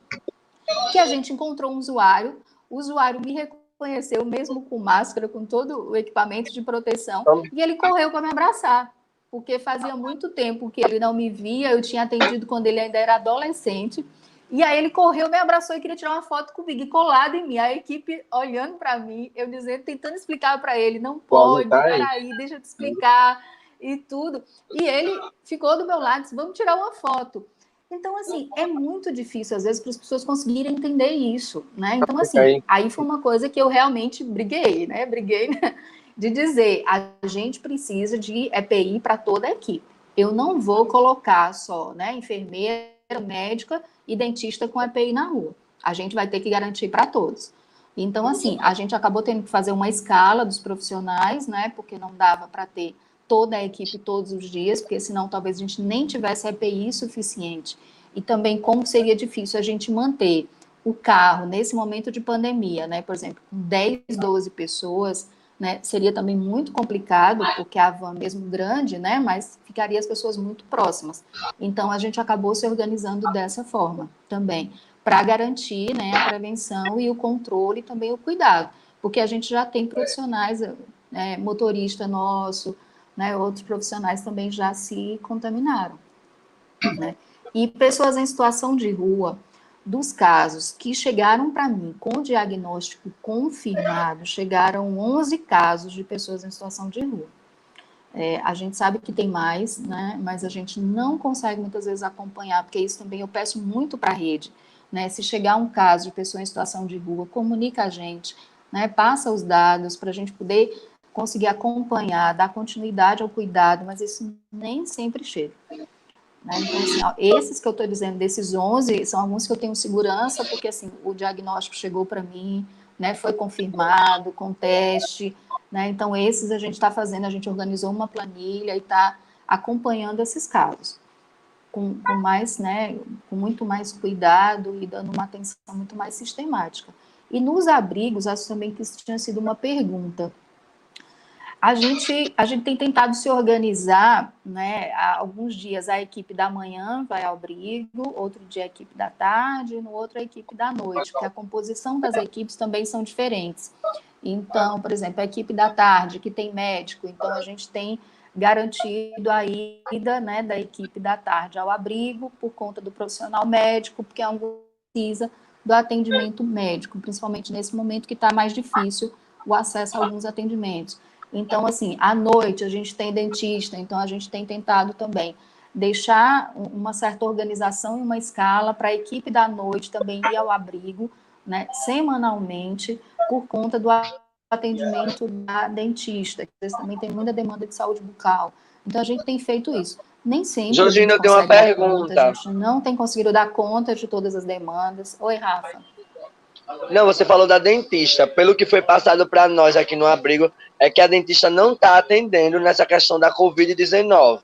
que a gente encontrou um usuário, o usuário me reconheceu, mesmo com máscara, com todo o equipamento de proteção, e ele correu para me abraçar, porque fazia muito tempo que ele não me via, eu tinha atendido quando ele ainda era adolescente, e aí ele correu, me abraçou e queria tirar uma foto comigo, e colado em mim, a equipe olhando para mim, eu dizendo, tentando explicar para ele, não pode, peraí, deixa eu te explicar, e tudo, e ele ficou do meu lado, disse, vamos tirar uma foto. Então, assim, é muito difícil, às vezes, para as pessoas conseguirem entender isso, né? Então, assim, aí foi uma coisa que eu realmente briguei, né? De dizer, a gente precisa de EPI para toda a equipe. Eu não vou colocar só, né, enfermeira, médica e dentista com EPI na rua. A gente vai ter que garantir para todos. Então, assim, a gente acabou tendo que fazer uma escala dos profissionais, né? Porque não dava para ter toda a equipe todos os dias, porque senão talvez a gente nem tivesse EPI suficiente. E também como seria difícil a gente manter o carro nesse momento de pandemia, né? Por exemplo, com 10, 12 pessoas, né? Seria também muito complicado, porque a van mesmo grande, né? Mas ficaria as pessoas muito próximas. Então, a gente acabou se organizando dessa forma também, para garantir, né, a prevenção e o controle e também o cuidado, porque a gente já tem profissionais, motorista nosso, né, outros profissionais também já se contaminaram, né? E pessoas em situação de rua, dos casos que chegaram para mim com diagnóstico confirmado, chegaram 11 casos de pessoas em situação de rua. A gente sabe que tem mais, né, mas a gente não consegue muitas vezes acompanhar, porque isso também eu peço muito para a rede, né, se chegar um caso de pessoa em situação de rua, comunica a gente, né, passa os dados para a gente poder conseguir acompanhar, dar continuidade ao cuidado, mas isso nem sempre chega. Né? Então, assim, ó, esses que eu estou dizendo, desses 11, são alguns que eu tenho segurança, porque assim, o diagnóstico chegou para mim, né, foi confirmado com teste, né, então esses a gente está fazendo, a gente organizou uma planilha e está acompanhando esses casos, com mais, né, com muito mais cuidado e dando uma atenção muito mais sistemática. E nos abrigos, acho também que isso tinha sido uma pergunta. A gente tem tentado se organizar, né? Há alguns dias a equipe da manhã vai ao abrigo, outro dia a equipe da tarde, no outro a equipe da noite, porque a composição das equipes também são diferentes. Então, por exemplo, a equipe da tarde, que tem médico, então a gente tem garantido a ida, né, da equipe da tarde ao abrigo por conta do profissional médico, porque é um precisa do atendimento médico, principalmente nesse momento que está mais difícil o acesso a alguns atendimentos. Então, assim, à noite a gente tem dentista, então a gente tem tentado também deixar uma certa organização e uma escala para a equipe da noite também ir ao abrigo, né, semanalmente, por conta do atendimento da dentista, que às vezes também tem muita demanda de saúde bucal. Então, a gente tem feito isso. Nem sempre a gente Georgina, eu tenho uma consegue dar conta, a pergunta. gente não tem conseguido dar conta de todas as demandas. Oi, Rafa. Não, você falou da dentista. Pelo que foi passado para nós aqui no abrigo, é que a dentista não está atendendo nessa questão da Covid-19.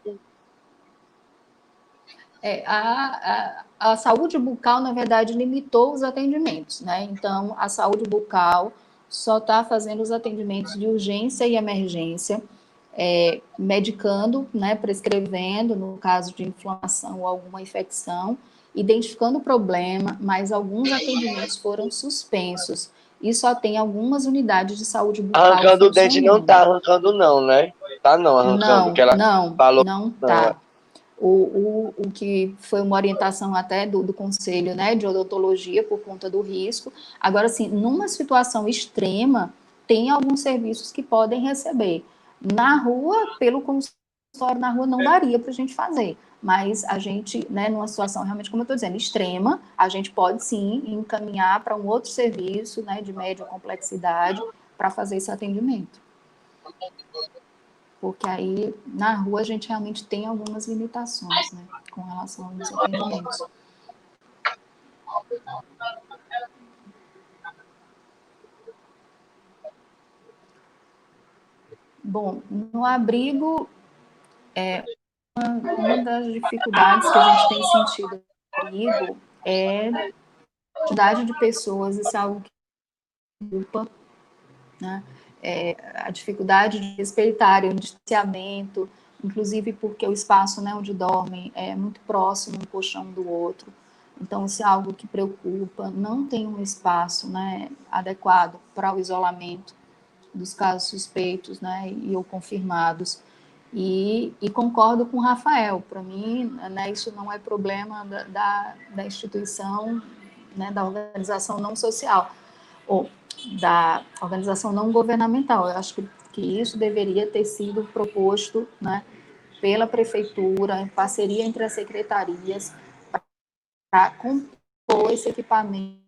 A saúde bucal, na verdade, limitou os atendimentos, né? Então, a saúde bucal só está fazendo os atendimentos de urgência e emergência, medicando, né, prescrevendo, no caso de inflamação ou alguma infecção, identificando o problema, mas alguns atendimentos foram suspensos e só tem algumas unidades de saúde bucal Arrancando o dente não funcionando. tá arrancando não, né? Tá não arrancando, que ela falou. Não tá. O que foi uma orientação até do Conselho, né, de Odontologia por conta do risco. Agora, assim, numa situação extrema, tem alguns serviços que podem receber. Na rua, pelo consultório na rua, não daria para a gente fazer. Mas a gente, né, numa situação realmente, como eu estou dizendo, extrema, a gente pode sim encaminhar para um outro serviço, né, de média complexidade, para fazer esse atendimento. Porque aí, na rua, a gente realmente tem algumas limitações, né, com relação aos atendimentos. Bom, no abrigo, uma das dificuldades que a gente tem sentido no abrigo é a quantidade de pessoas, isso é algo que preocupa, né? A dificuldade de respeitar o distanciamento, inclusive porque o espaço, né, onde dormem é muito próximo um colchão do outro. Então, isso é algo que preocupa. Não tem um espaço, né, adequado para o isolamento dos casos suspeitos, né, ou confirmados. E concordo com o Rafael. Para mim, né, isso não é problema da instituição, né, da organização não social, ou da organização não governamental. Eu acho que isso deveria ter sido proposto, né, pela prefeitura, em parceria entre as secretarias, para compor esse equipamento,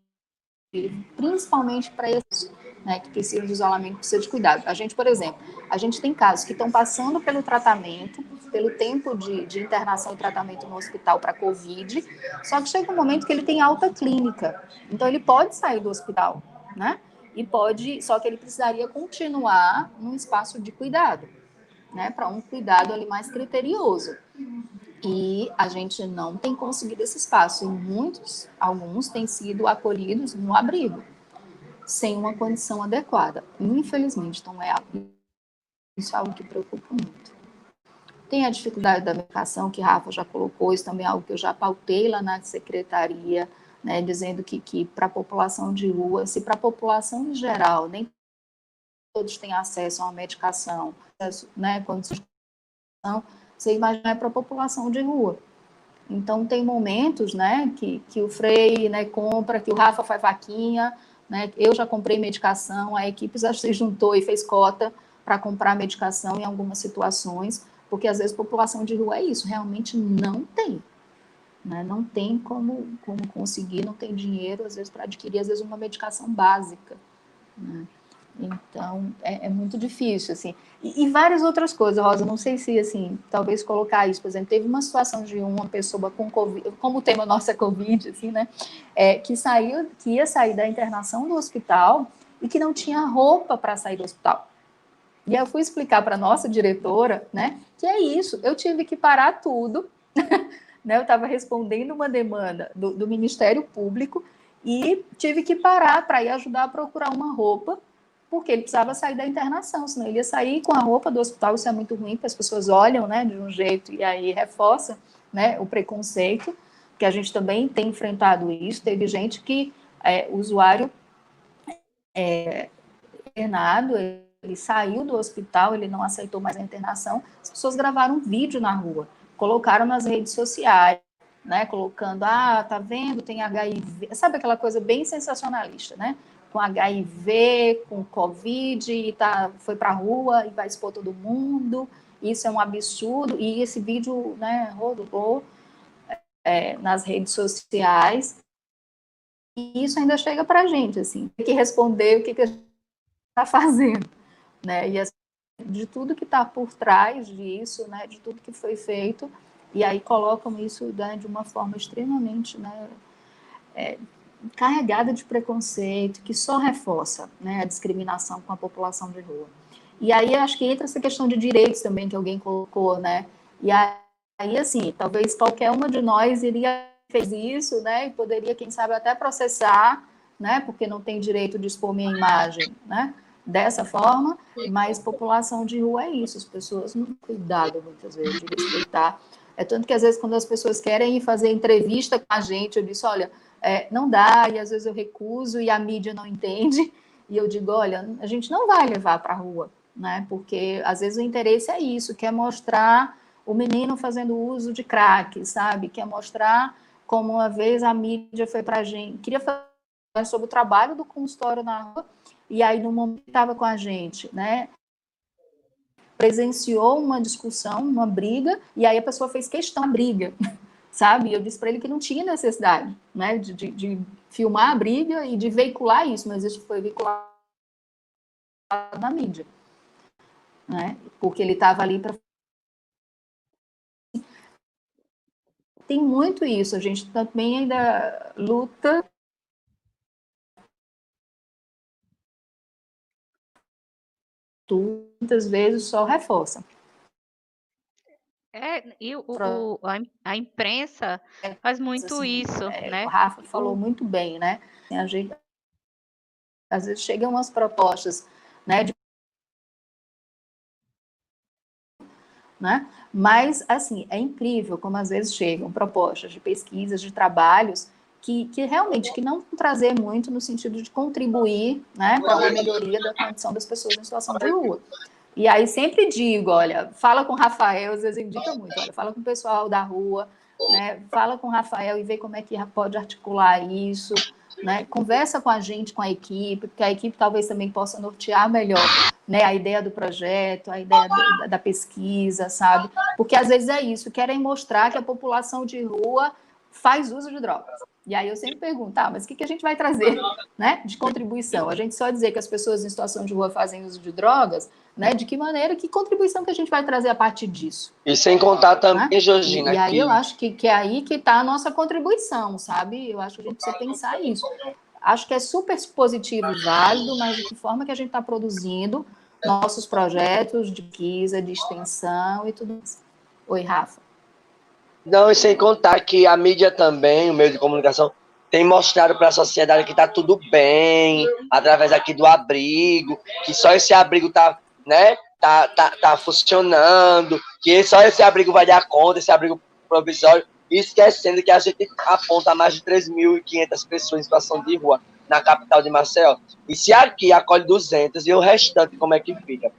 principalmente para esses, né, que precisam de isolamento, precisa de cuidado. A gente, por exemplo, a gente tem casos que estão passando pelo tratamento, pelo tempo de internação e tratamento no hospital para Covid, só que chega um momento que ele tem alta clínica, então ele pode sair do hospital, né? Só que ele precisaria continuar num espaço de cuidado, né? Para um cuidado ali mais criterioso. E a gente não tem conseguido esse espaço, e alguns têm sido acolhidos no abrigo, sem uma condição adequada, infelizmente. Então, isso é algo que preocupa muito. Tem a dificuldade da medicação, que Rafa já colocou, isso também é algo que eu já pautei lá na secretaria, né, dizendo que para a população de rua, se para a população em geral, nem todos têm acesso a uma medicação, né, condições de você imagina para a população de rua. Então, tem momentos, né, que o Frei, né, compra, que o Rafa faz vaquinha, né, eu já comprei medicação, a equipe já se juntou e fez cota para comprar medicação em algumas situações, porque às vezes população de rua é isso, realmente não tem. Né? Não tem como conseguir, não tem dinheiro, às vezes, para adquirir, às vezes, uma medicação básica. Né? Então, é muito difícil, assim. E várias outras coisas, Rosa, não sei se, assim, talvez colocar isso, por exemplo, teve uma situação de uma pessoa com Covid, como o tema nosso é Covid, assim, né, que ia sair da internação do hospital e que não tinha roupa para sair do hospital. E eu fui explicar para a nossa diretora, né, que é isso, eu tive que parar tudo, né, eu estava respondendo uma demanda do Ministério Público e tive que parar para ir ajudar a procurar uma roupa, porque ele precisava sair da internação, senão ele ia sair com a roupa do hospital, isso é muito ruim, porque as pessoas olham, né, de um jeito e aí reforça, né, o preconceito, que a gente também tem enfrentado isso, teve gente que, usuário internado, ele saiu do hospital, ele não aceitou mais a internação, as pessoas gravaram um vídeo na rua, colocaram nas redes sociais, né, colocando, tá vendo, tem HIV, sabe aquela coisa bem sensacionalista, né, com HIV, com Covid, e foi para a rua e vai expor todo mundo, isso é um absurdo, e esse vídeo, né, rodou nas redes sociais, e isso ainda chega para a gente, assim, tem que responder o que a gente está fazendo, né, e de tudo que está por trás disso, né, de tudo que foi feito, e aí colocam isso, né, de uma forma extremamente, né, carregada de preconceito, que só reforça, né, a discriminação com a população de rua. E aí acho que entra essa questão de direitos também, que alguém colocou, né, e aí assim, talvez qualquer uma de nós fez isso, né, e poderia, quem sabe, até processar, né, porque não tem direito de expor minha imagem, né, dessa forma, mas população de rua é isso, as pessoas não têm cuidado, muitas vezes, de respeitar. É tanto que, às vezes, quando as pessoas querem ir fazer entrevista com a gente, eu disse, olha, não dá, e às vezes eu recuso, e a mídia não entende, e eu digo, olha, a gente não vai levar para a rua, né, porque, às vezes, o interesse é isso, quer mostrar o menino fazendo uso de crack, sabe, quer mostrar como uma vez a mídia foi para a gente, queria falar sobre o trabalho do consultório na rua, e aí, no momento que estava com a gente, né, presenciou uma discussão, uma briga, e aí a pessoa fez questão da briga, sabe? Eu disse para ele que não tinha necessidade, né, de filmar a briga e de veicular isso, mas isso foi veiculado na mídia, né? Porque ele estava ali para... Tem muito isso, a gente também ainda luta muitas vezes só reforça. E a imprensa faz muito assim, isso, né? O Rafa falou muito bem, né? A gente, às vezes chegam umas propostas, né? Né? Mas, assim, é incrível como às vezes chegam propostas de pesquisas, de trabalhos que realmente que não vão trazer muito no sentido de contribuir, né, para uma melhoria da condição das pessoas em situação de rua. E aí sempre digo, olha, fala com o Rafael, às vezes indica muito, olha, fala com o pessoal da rua, né, fala com o Rafael e vê como é que pode articular isso, né, conversa com a gente, com a equipe, porque a equipe talvez também possa nortear melhor, né, a ideia do projeto, a ideia da pesquisa, sabe? Porque às vezes é isso, querem mostrar que a população de rua faz uso de drogas. E aí eu sempre pergunto, mas o que a gente vai trazer, né, de contribuição? A gente só dizer que as pessoas em situação de rua fazem uso de drogas, né, de que maneira, que contribuição que a gente vai trazer a partir disso? E sem contar também, né, Georgina, e aí eu acho que é aí que está a nossa contribuição, sabe? Eu acho que a gente precisa pensar isso. Acho que é super positivo e válido, mas de que forma que a gente está produzindo nossos projetos de pesquisa, de extensão e tudo isso. Oi, Rafa. Não, e sem contar que a mídia também, o meio de comunicação, tem mostrado para a sociedade que está tudo bem, através aqui do abrigo, que só esse abrigo está, né, tá funcionando, que só esse abrigo vai dar conta, esse abrigo provisório, esquecendo que a gente aponta mais de 3.500 pessoas em situação de rua na capital de Maceió. E se aqui acolhe 200, e o restante como é que fica?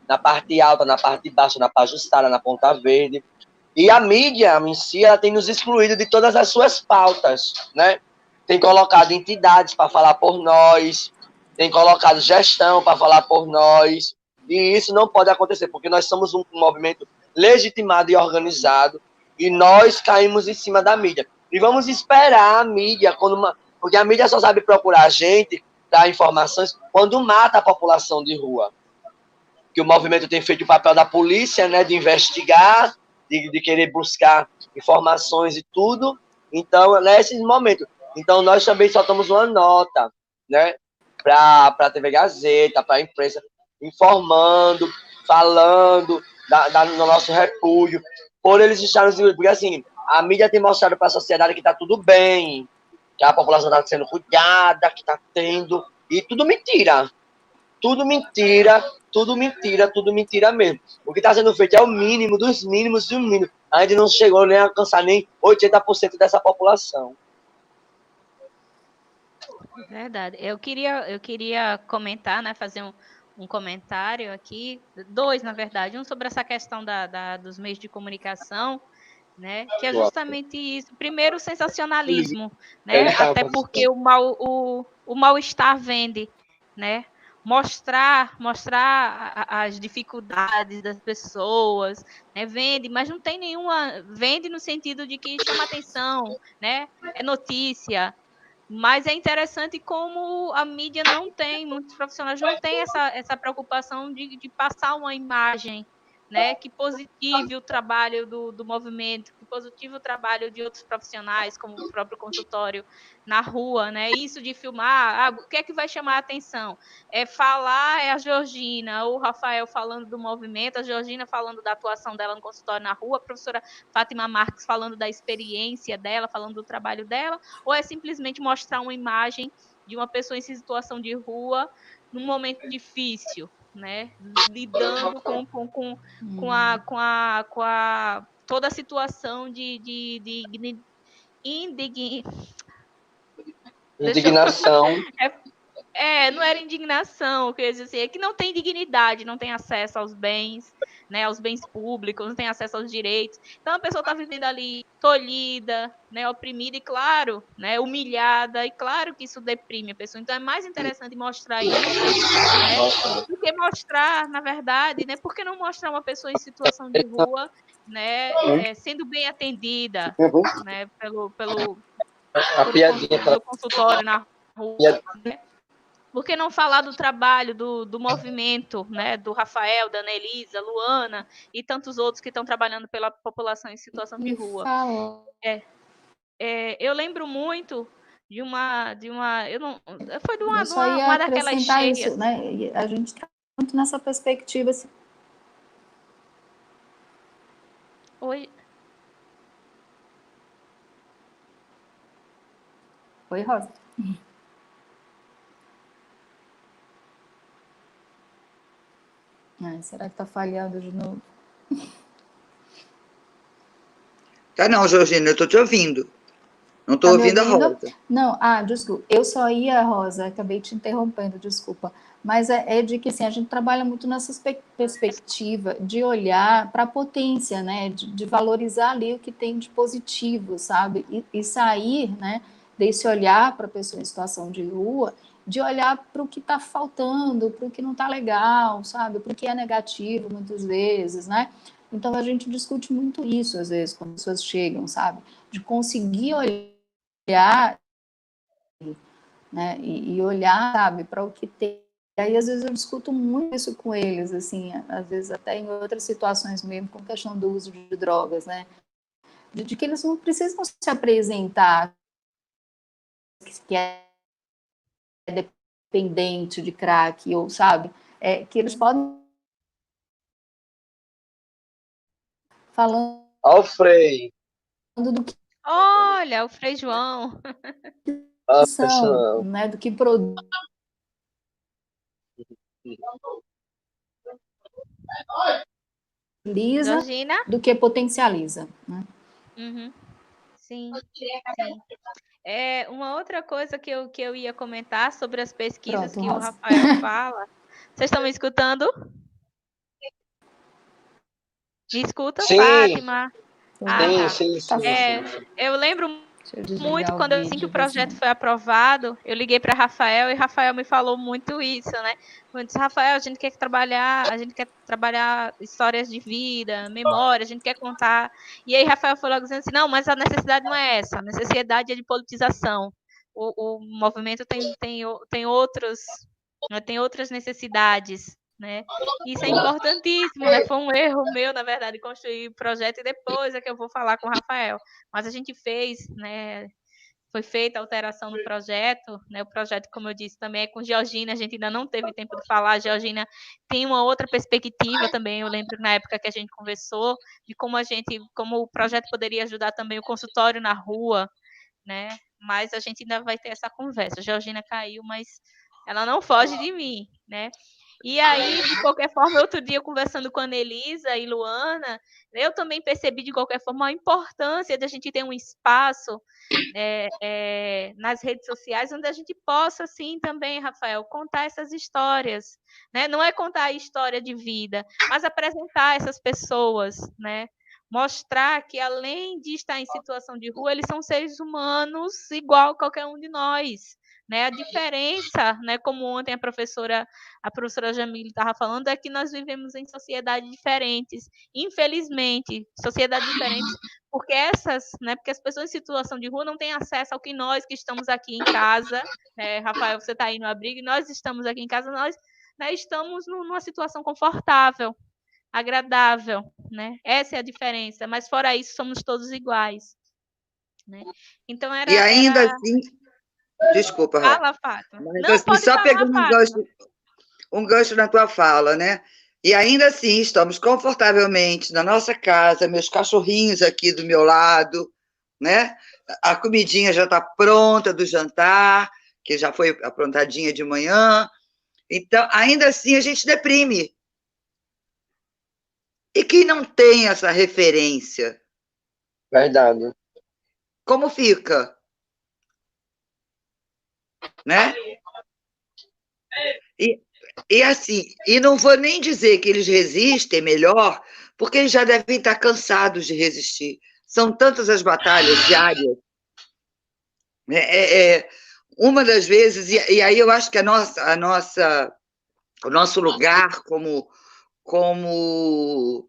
Na parte alta, na parte baixa, na Pajuçara, na Ponta Verde. E a mídia em si, ela tem nos excluído de todas as suas pautas, né? Tem colocado entidades para falar por nós, tem colocado gestão para falar por nós, E isso não pode acontecer, porque nós somos um movimento legitimado e organizado, e nós caímos em cima da mídia. E vamos esperar a mídia, porque a mídia só sabe procurar a gente, dar informações, quando mata a população de rua. Que o movimento tem feito o papel da polícia, né, de investigar, de querer buscar informações e tudo. Então, nesse momento. Então, nós também soltamos uma nota, né, para a TV Gazeta, para a imprensa, informando, falando do nosso repúdio, por eles estarem... Porque, assim, a mídia tem mostrado para a sociedade que está tudo bem, que a população está sendo cuidada, que está tendo... E tudo mentira. Tudo mentira, tudo mentira, tudo mentira mesmo. O que está sendo feito é o mínimo dos mínimos do mínimo. A gente não chegou nem a alcançar nem 80% dessa população. Verdade. Eu queria comentar, né, fazer um comentário aqui, dois, na verdade. Um sobre essa questão dos meios de comunicação, né, que é justamente isso. Primeiro, o sensacionalismo, né, até porque o mal-estar vende, né? Mostrar as dificuldades das pessoas, né? Vende, mas não tem nenhuma... Vende no sentido de que chama atenção, né? É notícia. Mas é interessante como a mídia não tem, muitos profissionais não têm essa preocupação de passar uma imagem, né, que positive o trabalho do movimento, que positive o trabalho de outros profissionais, como o próprio consultório na rua, né? Isso de filmar, o que é que vai chamar a atenção? É a Georgina ou o Rafael falando do movimento, a Georgina falando da atuação dela no consultório na rua, a professora Fátima Marques falando da experiência dela, falando do trabalho dela, ou é simplesmente mostrar uma imagem de uma pessoa em situação de rua num momento difícil, né? Lidando com toda a situação de Indignação. Não era indignação, quer dizer, é que não tem dignidade, não tem acesso aos bens, né, aos bens públicos, não tem acesso aos direitos. Então a pessoa está vivendo ali tolhida, né, oprimida e, claro, né, humilhada, e claro que isso deprime a pessoa. Então é mais interessante mostrar isso, né, do que mostrar, na verdade, né, por que não mostrar uma pessoa em situação de rua, né, sendo bem atendida, né, pelo consultório na rua, né? Por que não falar do trabalho, do movimento, né, do Rafael, da Anelisa, Luana e tantos outros que estão trabalhando pela população em situação de rua? Eu lembro muito de uma foi de Eu só ia uma daquelas cheias. Isso, né? A gente está muito nessa perspectiva. Assim. Oi, Rosa. Será que está falhando de novo? Tá não, Georgina, eu estou te ouvindo. Não estou ouvindo a Rosa. Não, desculpa. Eu só ia, Rosa, acabei te interrompendo, desculpa. Mas é de que assim, a gente trabalha muito nessa perspectiva de olhar para a potência, né? De valorizar ali o que tem de positivo, sabe? E sair, né, desse olhar para a pessoa em situação de rua, de olhar para o que está faltando, para o que não está legal, sabe? Para o que é negativo, muitas vezes, né? Então, a gente discute muito isso, às vezes, quando as pessoas chegam, sabe? De conseguir olhar, né? E olhar, sabe, para o que tem. E aí, às vezes, eu discuto muito isso com eles, assim, às vezes até em outras situações mesmo, com questão do uso de drogas, né? De que eles não precisam se apresentar que é dependente de crack, ou, sabe, que eles podem falando do que olha, o Frei João. são, né, do que produz, Georgina? do que potencializa, né? Uhum. Sim. Uma outra coisa que eu ia comentar sobre as pesquisas. Pronto, que Rosa. O Rafael fala. Vocês estão me escutando? Me escuta, sim. Fátima? Sim. Eu lembro Deixa eu desligar Muito o quando assim que o vídeo, projeto foi aprovado, eu liguei para Rafael e Rafael me falou muito isso, né? Eu disse, Rafael, a gente quer trabalhar histórias de vida, memória, a gente quer contar. E aí Rafael falou dizendo assim, não, mas a necessidade não é essa, a necessidade é de politização. O movimento tem outras necessidades, né? Isso é importantíssimo, né? Foi um erro meu, na verdade, construir o projeto e depois é que eu vou falar com o Rafael. Mas a gente fez, né? Foi feita a alteração no projeto, né? O projeto, como eu disse, também é com Georgina, a gente ainda não teve tempo de falar. A Georgina tem uma outra perspectiva também. Eu lembro na época que a gente conversou de como o projeto poderia ajudar também o consultório na rua, né? Mas a gente ainda vai ter essa conversa. A Georgina caiu, mas ela não foge de mim, né? E aí, de qualquer forma, outro dia, conversando com a Anelisa e Luana, eu também percebi, de qualquer forma, a importância de a gente ter um espaço nas redes sociais, onde a gente possa, sim, também, Rafael, contar essas histórias, né? Não é contar a história de vida, mas apresentar essas pessoas, né? Mostrar que, além de estar em situação de rua, eles são seres humanos igual a qualquer um de nós, né? A diferença, né, como ontem a professora Jamile estava falando, é que nós vivemos em sociedades diferentes, infelizmente, sociedades diferentes, porque porque as pessoas em situação de rua não têm acesso ao que nós que estamos aqui em casa, né? Rafael, você está aí no abrigo, e nós estamos aqui em casa, nós, né, estamos numa situação confortável, agradável, né? Essa é a diferença, mas fora isso, somos todos iguais, né? Então, E ainda assim, desculpa, Rafa, Fala, Fátima. mas Não, assim, pode só falar, pegando Fátima. um gancho na tua fala, né? E ainda assim, estamos confortavelmente na nossa casa, meus cachorrinhos aqui do meu lado, né? A comidinha já está pronta do jantar, que já foi aprontadinha de manhã. Então, ainda assim, a gente deprime. E quem não tem essa referência, Verdade. como fica? Né? E assim, e não vou nem dizer que eles resistem melhor, porque eles já devem estar cansados de resistir. São tantas as batalhas diárias. Uma das vezes, e aí eu acho que o nosso lugar como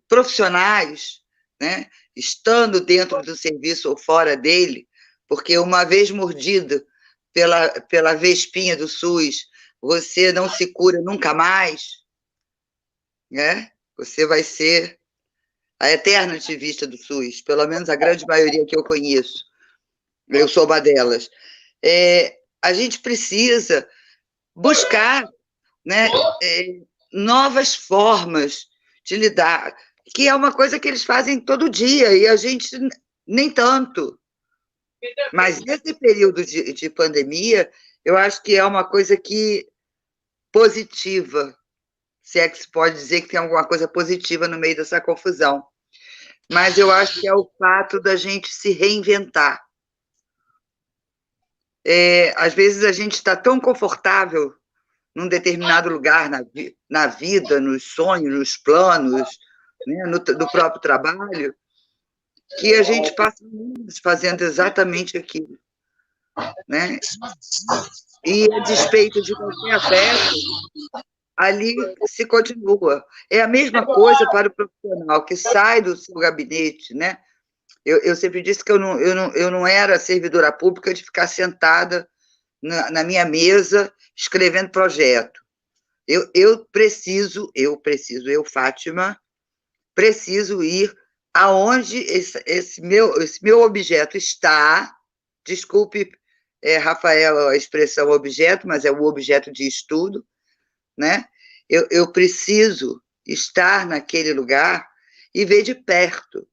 profissionais, né, estando dentro do serviço ou fora dele, porque uma vez mordido pela vespinha do SUS, você não se cura nunca mais, né? Você vai ser a eterna ativista do SUS, pelo menos a grande maioria que eu conheço. Eu sou uma delas. A gente precisa buscar, né, novas formas de lidar, que é uma coisa que eles fazem todo dia, e a gente nem tanto. Mas nesse período de pandemia, eu acho que é uma coisa positiva, se é que se pode dizer que tem alguma coisa positiva no meio dessa confusão. Mas eu acho que é o fato da gente se reinventar. Às vezes a gente está tão confortável num determinado lugar na vida, nos sonhos, nos planos, né, no próprio trabalho, que a gente passa anos fazendo exatamente aquilo. Né? E, a despeito de qualquer afeto, ali se continua. É a mesma coisa para o profissional que sai do seu gabinete, né? Eu sempre disse que eu não era servidora pública de ficar sentada na minha mesa escrevendo projeto. Eu, Fátima, preciso ir aonde esse meu objeto está. Desculpe, Rafael, a expressão objeto, mas é o objeto de estudo, né? Eu preciso estar naquele lugar e ver de perto,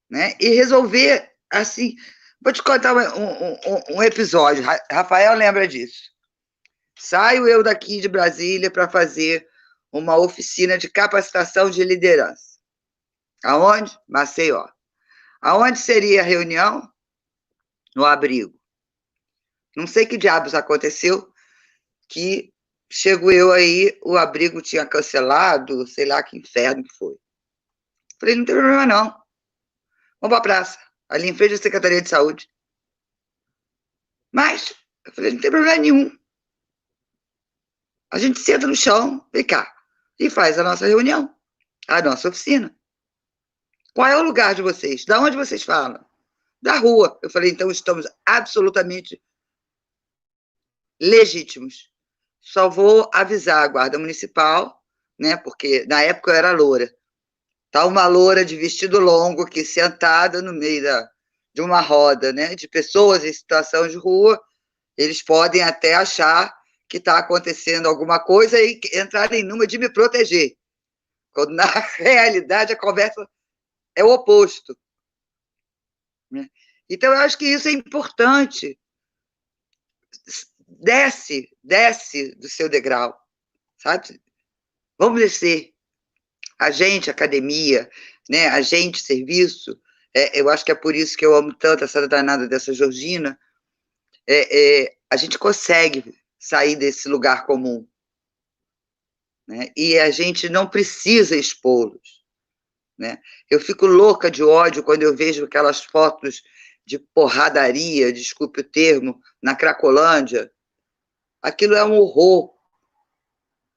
né? E resolver, assim... Vou te contar um episódio. Rafael lembra disso. Saio eu daqui de Brasília para fazer uma oficina de capacitação de liderança. Aonde? Maceió. Aonde seria a reunião? No abrigo. Não sei que diabos aconteceu, que chego eu aí, o abrigo tinha cancelado, sei lá que inferno que foi. Falei, não tem problema não. Vamos para a praça, ali em frente à Secretaria de Saúde. Mas, eu falei, não tem problema nenhum. A gente senta no chão, vem cá, e faz a nossa reunião, a nossa oficina. Qual é o lugar de vocês? Da onde vocês falam? Da rua. Eu falei, então estamos absolutamente legítimos. Só vou avisar a guarda municipal, né? Porque na época eu era loura. Tá uma loura de vestido longo aqui sentada no meio de uma roda, né? De pessoas em situação de rua. Eles podem até achar que está acontecendo alguma coisa e entrarem numa de me proteger. Quando, na realidade, a conversa é o oposto. Então, eu acho que isso é importante. Desce do seu degrau, sabe? Vamos descer. A gente, academia, né? A gente, serviço. Eu acho que é por isso que eu amo tanto essa danada dessa Georgina. A gente consegue sair desse lugar comum, né? E a gente não precisa expô-los, né? Eu fico louca de ódio quando eu vejo aquelas fotos de porradaria, desculpe o termo, na Cracolândia. Aquilo é um horror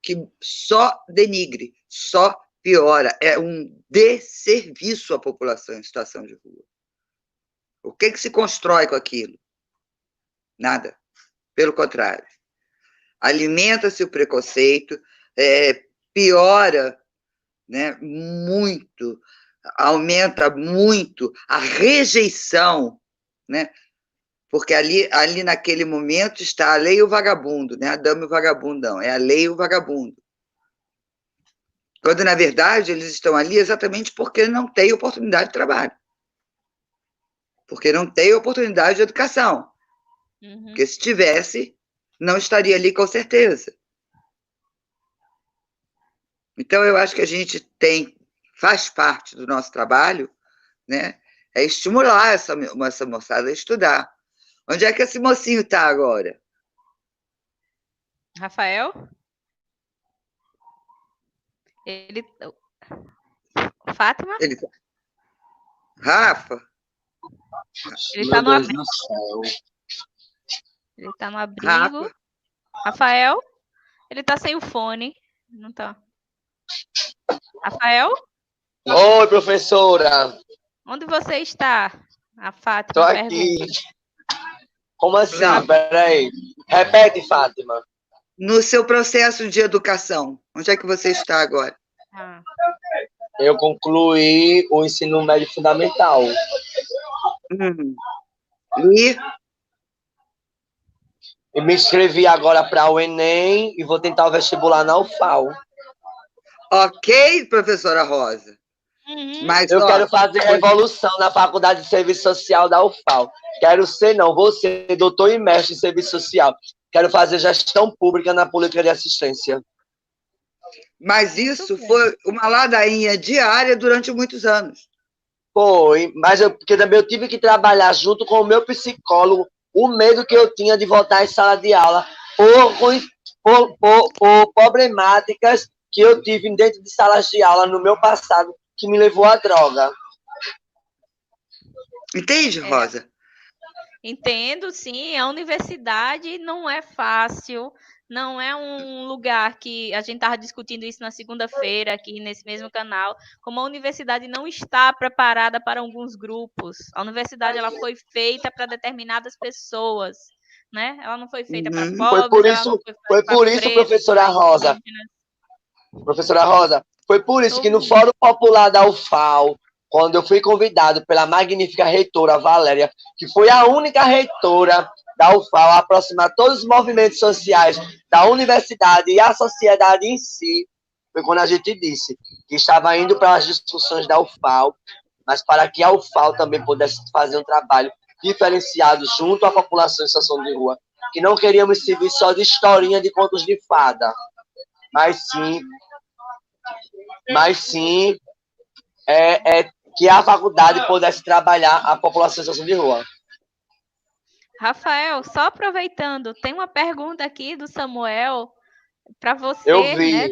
que só denigre, só piora, é um desserviço à população em situação de rua. O que se constrói com aquilo? Nada. Pelo contrário. Alimenta-se o preconceito, piora, né, muito, aumenta muito a rejeição, né, porque ali naquele momento está a lei e o vagabundo, né, a dama e o vagabundão, é a lei e o vagabundo. Quando, na verdade, eles estão ali exatamente porque não têm oportunidade de trabalho, porque não têm oportunidade de educação, porque se tivesse, não estaria ali com certeza. Então, eu acho que a gente faz parte do nosso trabalho, né, é estimular essa moçada a estudar. Onde é que esse mocinho está agora? Rafael? Fátima? Rafa? Ele está no abrigo. Ele está no abrigo. Rafa? Rafael? Ele está sem o fone. Não está. Rafael? Oi, professora. Onde você está? A Fátima Estou aqui. Como assim? Peraí. Repete, Fátima. No seu processo de educação, onde é que você está agora? Eu concluí o ensino médio fundamental. E me inscrevi agora para o Enem e vou tentar o vestibular na UFAL. Ok, professora Rosa. Mas, eu quero fazer revolução na Faculdade de Serviço Social da UFAL. Quero ser, não, vou ser doutor e mestre em Serviço Social. Quero fazer gestão pública na política de assistência. Mas isso foi uma ladainha diária durante muitos anos. Foi, mas porque também eu tive que trabalhar junto com o meu psicólogo o medo que eu tinha de voltar em sala de aula por problemáticas que eu tive dentro de salas de aula no meu passado, que me levou à droga. Entende, Rosa? Entendo, sim. A universidade não é fácil, não é um lugar que a gente estava discutindo isso na segunda-feira aqui nesse mesmo canal, como a universidade não está preparada para alguns grupos. A universidade ela foi feita para determinadas pessoas, né? Ela não foi feita para pobres. Foi por isso, professora Rosa. Professora Rosa, foi por isso que no Fórum Popular da UFAL, quando eu fui convidado pela magnífica reitora Valéria, que foi a única reitora da UFAL a aproximar todos os movimentos sociais da universidade e a sociedade em si, foi quando a gente disse que estava indo para as discussões da UFAL, mas para que a UFAL também pudesse fazer um trabalho diferenciado junto à população em situação de rua, que não queríamos servir só de historinha de contos de fada, mas sim que a faculdade pudesse trabalhar a população em situação de rua. Rafael, só aproveitando, tem uma pergunta aqui do Samuel para você. Eu vi. Né,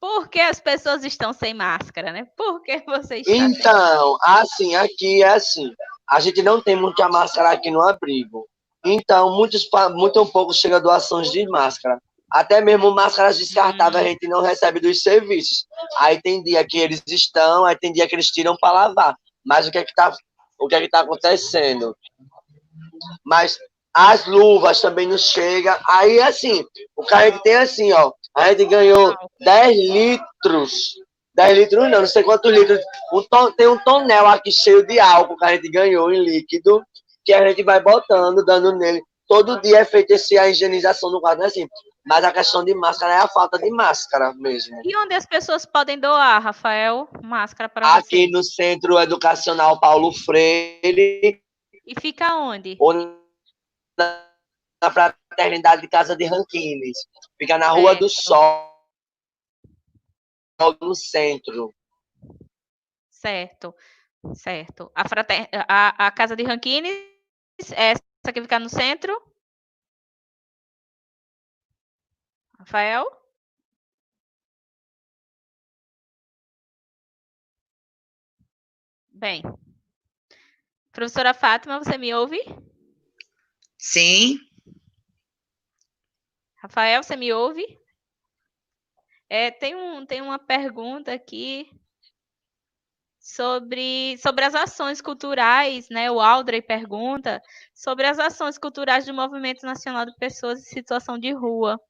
por que as pessoas estão sem máscara, né? Por que você está Então, assim, aqui é assim. a gente não tem muita máscara aqui no abrigo. Então, muito pouco chega doações de máscara. Até mesmo máscaras descartáveis a gente não recebe dos serviços. Aí tem dia que eles estão, aí tem dia que eles tiram para lavar. Mas o que é que tá acontecendo? Mas as luvas também não chegam. Aí, assim, o que a gente tem assim, ó, a gente ganhou 10 litros. 10 litros não sei quantos litros. Tem um tonel aqui cheio de álcool que a gente ganhou em líquido, que a gente vai botando, dando nele. Todo dia é feita a higienização no quadro, assim. Mas a questão de máscara é a falta de máscara mesmo. E onde as pessoas podem doar, Rafael, máscara para Aqui vocês? no Centro Educacional Paulo Freire. E fica onde? Ou na Fraternidade de Casa de Ranquines. Fica na Rua do Sol, no centro. Certo. A Casa de Ranquines, essa que fica no centro? Rafael? Bem. Professora Fátima, você me ouve? Sim. Rafael, você me ouve? Tem uma pergunta aqui sobre as ações culturais, né? O Aldrey pergunta sobre as ações culturais do Movimento Nacional de Pessoas em Situação de Rua,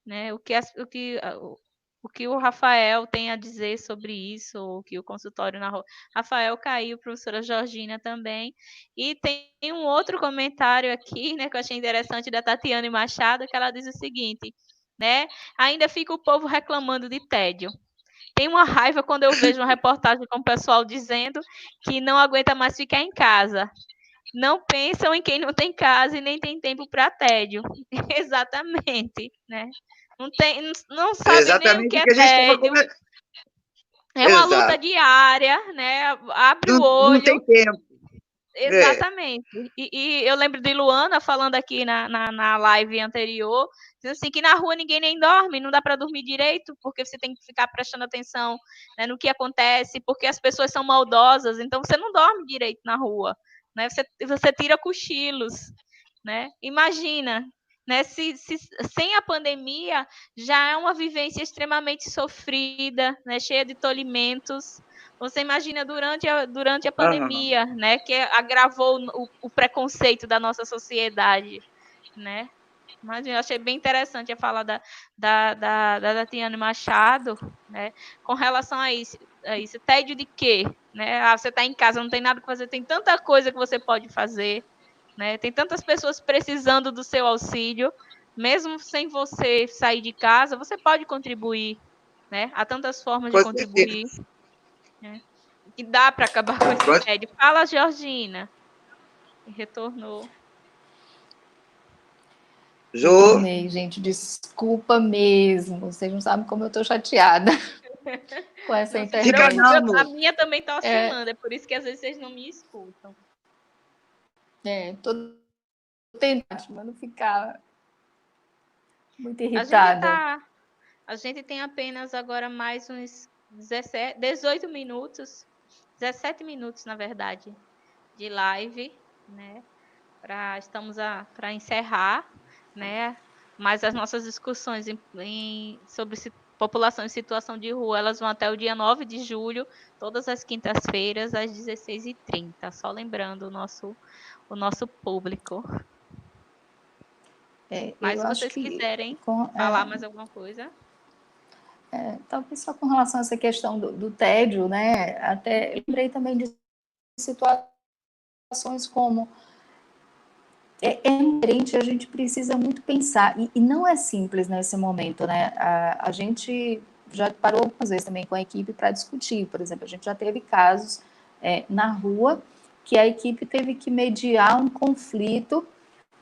né? O que o Rafael tem a dizer sobre isso, o que o consultório na rua. Rafael caiu, professora Georgina também. E tem um outro comentário aqui, né, que eu achei interessante, da Tatiane Machado, que ela diz o seguinte, né? Ainda fica o povo reclamando de tédio. Tem uma raiva quando eu vejo uma reportagem com o pessoal dizendo que não aguenta mais ficar em casa. Não pensam em quem não tem casa e nem tem tempo para tédio. Exatamente, né? Não sabem nem o que Exatamente o é que a gente estava tédio. conversando. É uma luta Exato. diária, né? Abre o Não tem olho. tempo. Exatamente. E eu lembro de Luana falando aqui na live anterior, dizendo assim, que na rua ninguém nem dorme, não dá para dormir direito, porque você tem que ficar prestando atenção, né, no que acontece, porque as pessoas são maldosas, então você não dorme direito na rua, né? Você tira cochilos, né? Imagina, né? Se sem a pandemia já é uma vivência extremamente sofrida, né? Cheia de tolimentos. Você imagina durante a pandemia, né? Que agravou o preconceito da nossa sociedade, né? Mas eu achei bem interessante a fala da Tatiane Machado, né? Com relação a isso. Tédio de quê? Né? Você está em casa, não tem nada que fazer, tem tanta coisa que você pode fazer, né? Tem tantas pessoas precisando do seu auxílio, mesmo sem você sair de casa, você pode contribuir, né? Há tantas formas de contribuir, né? Que dá para acabar com esse tédio. Fala, Georgina. Retornou. Retornei, gente, desculpa mesmo. Vocês não sabem como eu estou chateada com essa internet. A minha também está oscilando, é por isso que às vezes vocês não me escutam. Estou tentando, mas não ficar muito irritada. A gente tem apenas agora mais uns 18 minutos, 17 minutos, na verdade, de live, né? Estamos para encerrar, né? Mas as nossas discussões sobre população em situação de rua, elas vão até o dia 9 de julho, todas as quintas-feiras, às 16h30. Só lembrando o nosso público. Mas se vocês quiserem falar mais alguma coisa. Talvez só com relação a essa questão do tédio, né? Até lembrei também de situações como a gente precisa muito pensar, e não é simples nesse momento, né? A gente já parou algumas vezes também com a equipe para discutir, por exemplo, a gente já teve casos na rua que a equipe teve que mediar um conflito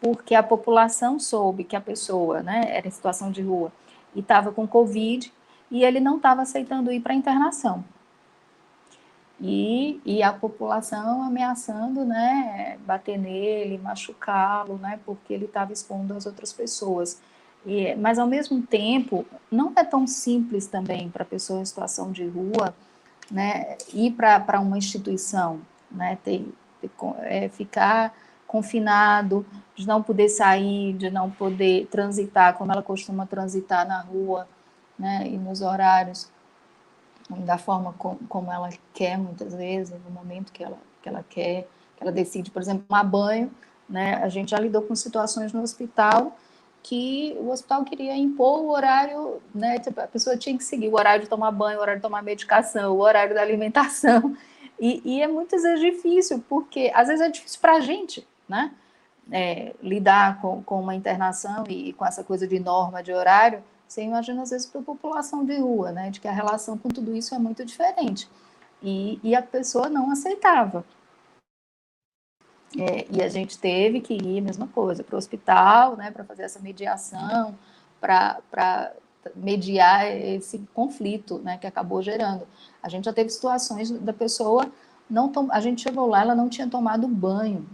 porque a população soube que a pessoa, né, era em situação de rua e estava com Covid e ele não estava aceitando ir para a internação. E a população ameaçando, né, bater nele, machucá-lo, né, porque ele estava expondo as outras pessoas. Mas, ao mesmo tempo, não é tão simples também para a pessoa em situação de rua, né, ir para uma instituição, né, ficar confinado, de não poder sair, de não poder transitar como ela costuma transitar na rua, né, e nos horários, da forma como ela quer, muitas vezes, no momento que ela quer, que ela decide, por exemplo, tomar banho, né, a gente já lidou com situações no hospital que o hospital queria impor o horário, né, a pessoa tinha que seguir o horário de tomar banho, o horário de tomar medicação, o horário da alimentação, e é muitas vezes difícil, porque às vezes é difícil para a gente, né, lidar com uma internação e com essa coisa de norma de horário. Você imagina, às vezes, para a população de rua, né, de que a relação com tudo isso é muito diferente. E a pessoa não aceitava. E a gente teve que ir, mesma coisa, para o hospital, né, para fazer essa mediação, para mediar esse conflito, né, que acabou gerando. A gente já teve situações da pessoa, a gente chegou lá, ela não tinha tomado banho,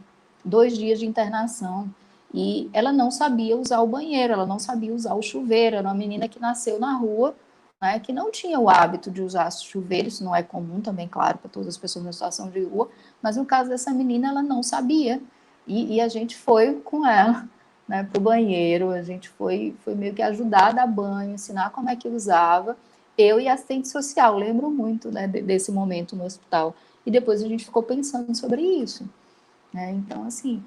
2 dias de internação, e ela não sabia usar o banheiro, ela não sabia usar o chuveiro, era uma menina que nasceu na rua, né, que não tinha o hábito de usar chuveiro, isso não é comum também, claro, para todas as pessoas na situação de rua, mas no caso dessa menina, ela não sabia, e a gente foi com ela, né, para o banheiro, a gente foi meio que ajudar a dar banho, ensinar como é que usava, eu e a assistente social, lembro muito, né, desse momento no hospital, e depois a gente ficou pensando sobre isso, né, então, assim,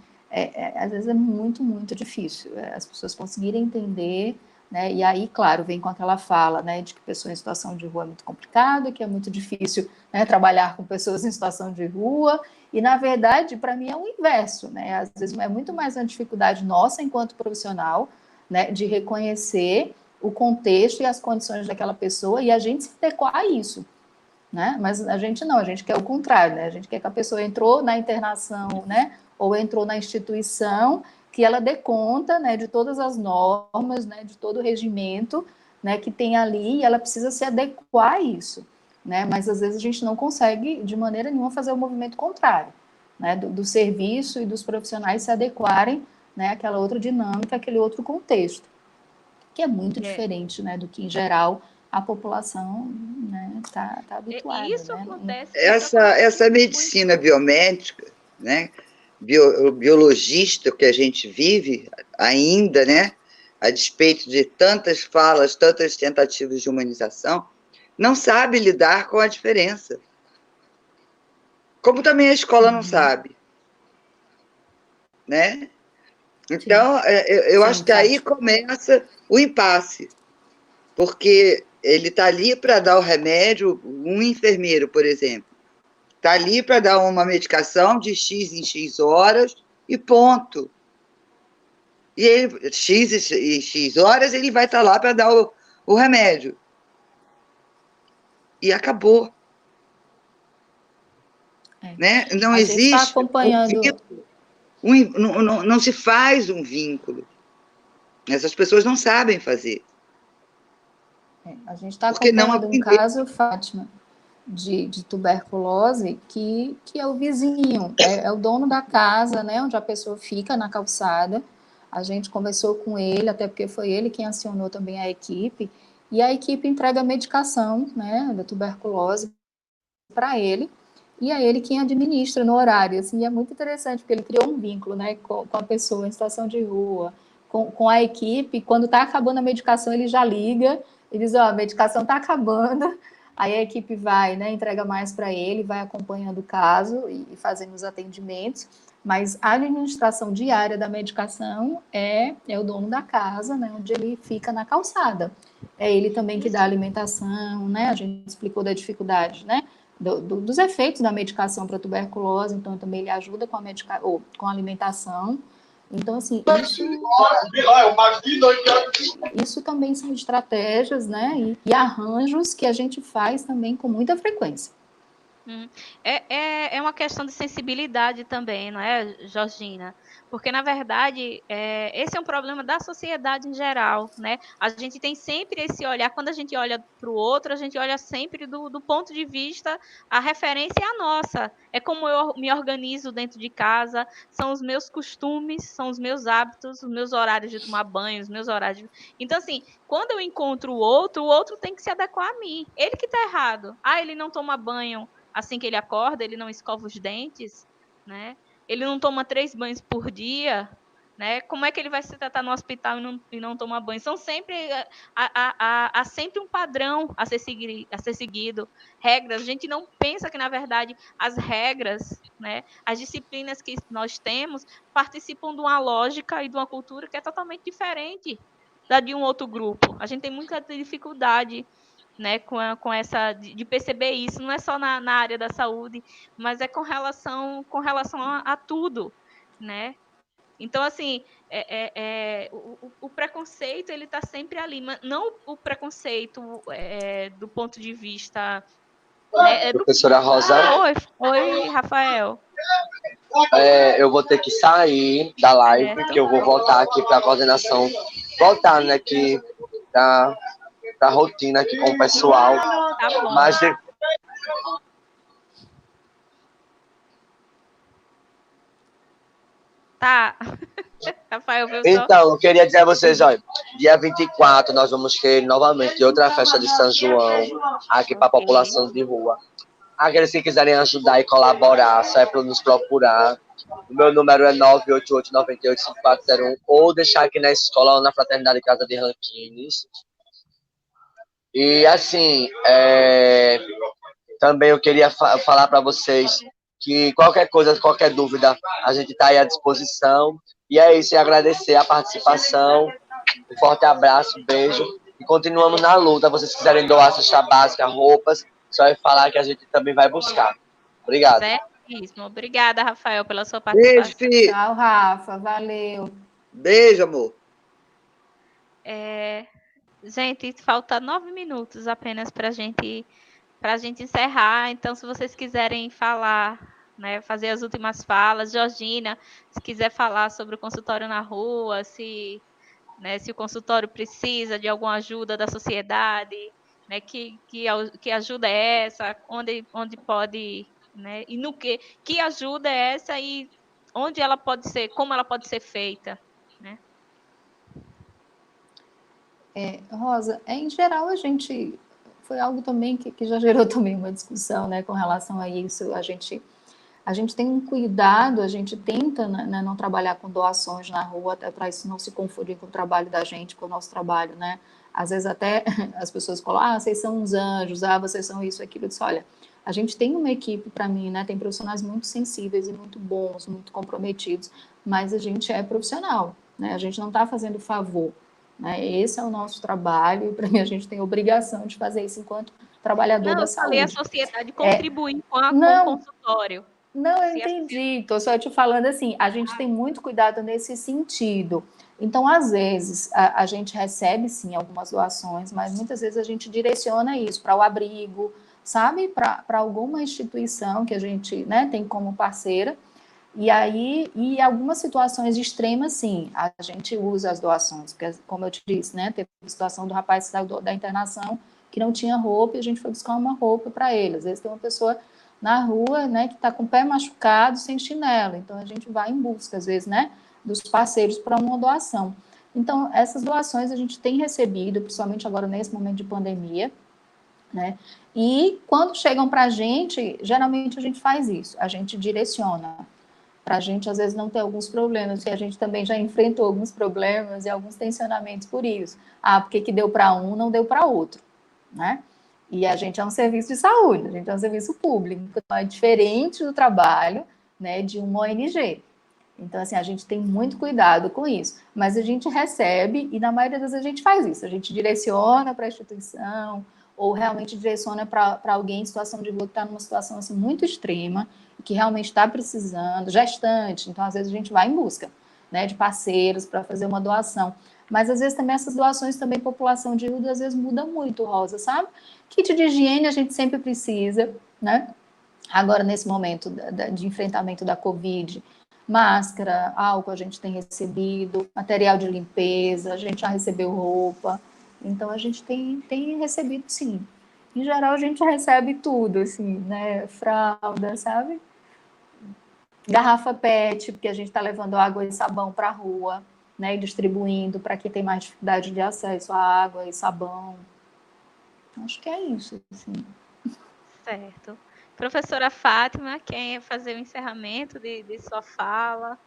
às vezes é muito, muito difícil as pessoas conseguirem entender, né, e aí, claro, vem com aquela fala, né, de que pessoa em situação de rua é muito complicado, que é muito difícil, né, trabalhar com pessoas em situação de rua, e na verdade, para mim é o inverso, né, às vezes é muito mais uma dificuldade nossa enquanto profissional, né, de reconhecer o contexto e as condições daquela pessoa e a gente se adequar a isso, né, mas a gente não, a gente quer o contrário, né, a gente quer que a pessoa entrou na internação, né, ou entrou na instituição, que ela dê conta, né, de todas as normas, né, de todo o regimento, né, que tem ali, e ela precisa se adequar a isso, né, mas às vezes a gente não consegue, de maneira nenhuma, fazer o movimento contrário, né, do serviço e dos profissionais se adequarem, né, àquela outra dinâmica, aquele outro contexto, que é muito diferente, né, do que, em geral, a população, né, tá habituada. Isso né? acontece. Essa medicina biomédica, né, biologista que a gente vive ainda, né, a despeito de tantas falas, tantas tentativas de humanização, não sabe lidar com a diferença. Como também a escola não sabe, né? Então, eu acho que aí começa o impasse, porque ele está ali para dar o remédio, um enfermeiro, por exemplo, está ali para dar uma medicação de X em X horas e ponto. E ele, X e X horas, ele vai estar lá para dar o remédio. E acabou. Né? Não existe tá acompanhando... não se faz um vínculo. Essas pessoas não sabem fazer. A gente está acompanhando um caso, Fátima, de tuberculose, que é o vizinho, é o dono da casa, né, onde a pessoa fica na calçada. A gente conversou com ele, até porque foi ele quem acionou também a equipe, e a equipe entrega medicação, né, da tuberculose para ele, e é ele quem administra no horário. Assim, é muito interessante, porque ele criou um vínculo, né, com a pessoa em situação de rua, com a equipe. Quando está acabando a medicação, ele já liga, ele diz, a medicação está acabando, aí a equipe vai, né, entrega mais para ele, vai acompanhando o caso e fazendo os atendimentos, mas a administração diária da medicação é o dono da casa, né, onde ele fica na calçada. É ele também que dá a alimentação, né, a gente explicou da dificuldade, né, dos efeitos da medicação para tuberculose, então também ele ajuda com com a alimentação. Então, assim, isso também são estratégias, né, e arranjos que a gente faz também com muita frequência. É uma questão de sensibilidade também, não é, Georgina? Porque, na verdade, esse é um problema da sociedade em geral, né? A gente tem sempre esse olhar, quando a gente olha para o outro, a gente olha sempre do ponto de vista, a referência é a nossa. É como eu me organizo dentro de casa, são os meus costumes, são os meus hábitos, os meus horários de tomar banho, os meus horários... Então, assim, quando eu encontro o outro tem que se adequar a mim. Ele que está errado. Ele não toma banho assim que ele acorda, ele não escova os dentes, né? Ele não toma 3 banhos por dia, né? Como é que ele vai se tratar no hospital e não toma banho? São sempre há sempre um padrão a ser seguido, regras. A gente não pensa que, na verdade, as regras, né, as disciplinas que nós temos participam de uma lógica e de uma cultura que é totalmente diferente da de um outro grupo. A gente tem muita dificuldade, né, com essa de perceber isso, não é só na área da saúde, mas é com relação a tudo, né? Então, assim, o preconceito ele está sempre ali, mas não o preconceito do ponto de vista, né, Professora Rosa, Oi, Rafael. eu vou ter que sair da live, Certo. porque eu vou voltar aqui para a coordenação, voltar, né, aqui da rotina aqui com o pessoal. Tá bom. Mas Tá. Rafael, viu só? então, eu queria dizer a vocês, olha, dia 24 nós vamos ter novamente outra festa de São João aqui para a população de rua. Aqueles que quiserem ajudar e colaborar, só é para nos procurar. O meu número é 988-98-5401 ou deixar aqui na escola ou na Fraternidade Casa de Ranquines. E assim, também eu queria falar para vocês que qualquer coisa, qualquer dúvida, a gente está aí à disposição. E é isso, e agradecer a participação. Um forte abraço, beijo. E continuamos na luta. Se vocês quiserem doar cesta básica, roupas, só é falar que a gente também vai buscar. Obrigado. Certíssimo. Obrigada, Rafael, pela sua Beijo, participação. filho. Tchau, Rafa. Valeu. Beijo, amor. Gente, falta 9 minutos apenas para a gente encerrar. Então, se vocês quiserem falar, né, fazer as últimas falas, Georgina, se quiser falar sobre o consultório na rua, se o consultório precisa de alguma ajuda da sociedade, né, que ajuda é essa, onde pode, né, e no que ajuda é essa e onde ela pode ser, como ela pode ser feita, né? Rosa, em geral a gente foi algo também que já gerou também uma discussão, né, com relação a isso. A gente tem um cuidado, a gente tenta, né, não trabalhar com doações na rua, até para isso não se confundir com o trabalho da gente, com o nosso trabalho, né? Às vezes até as pessoas falam, vocês são uns anjos, vocês são isso, aquilo. Eu disse, olha, a gente tem uma equipe, para mim, né, tem profissionais muito sensíveis e muito bons, muito comprometidos, mas a gente é profissional, né? A gente não está fazendo favor, né? Esse é o nosso trabalho e, para mim, a gente tem obrigação de fazer isso enquanto trabalhador da saúde. A sociedade contribuir com o consultório. Não, eu entendi. Estou só te falando assim, a gente tem muito cuidado nesse sentido. Então, às vezes, a gente recebe, sim, algumas doações, mas muitas vezes a gente direciona isso para o abrigo, sabe? Para alguma instituição que a gente, né, tem como parceira. E aí, em algumas situações extremas, sim, a gente usa as doações, porque, como eu te disse, né, teve a situação do rapaz que saiu da internação que não tinha roupa e a gente foi buscar uma roupa para ele. Às vezes tem uma pessoa na rua, né, que está com o pé machucado, sem chinelo. Então, a gente vai em busca, às vezes, né, dos parceiros para uma doação. Então, essas doações a gente tem recebido, principalmente agora nesse momento de pandemia, né, e quando chegam para a gente, geralmente a gente faz isso, a gente direciona, para a gente, às vezes, não ter alguns problemas, porque a gente também já enfrentou alguns problemas e alguns tensionamentos por isso. Porque que deu para um, não deu para outro, né? E a gente é um serviço de saúde, a gente é um serviço público, então é diferente do trabalho, né, de uma ONG. Então, assim, a gente tem muito cuidado com isso, mas a gente recebe e na maioria das vezes a gente faz isso, a gente direciona para a instituição ou realmente direciona para alguém em situação de rua que está numa situação assim, muito extrema, que realmente está precisando, gestante, então às vezes a gente vai em busca, né, de parceiros para fazer uma doação. Mas, às vezes, também essas doações também, população de rua, às vezes muda muito, Rosa, sabe? Kit de higiene a gente sempre precisa, né? Agora, nesse momento de enfrentamento da Covid, máscara, álcool a gente tem recebido, material de limpeza, a gente já recebeu roupa. Então, a gente tem recebido, sim. Em geral, a gente recebe tudo, assim, né? Fralda, sabe? Garrafa PET, porque a gente está levando água e sabão para a rua, né, e distribuindo para quem tem mais dificuldade de acesso à água e sabão. Acho que é isso, assim. Certo. Professora Fátima, quem ia fazer o encerramento de sua fala?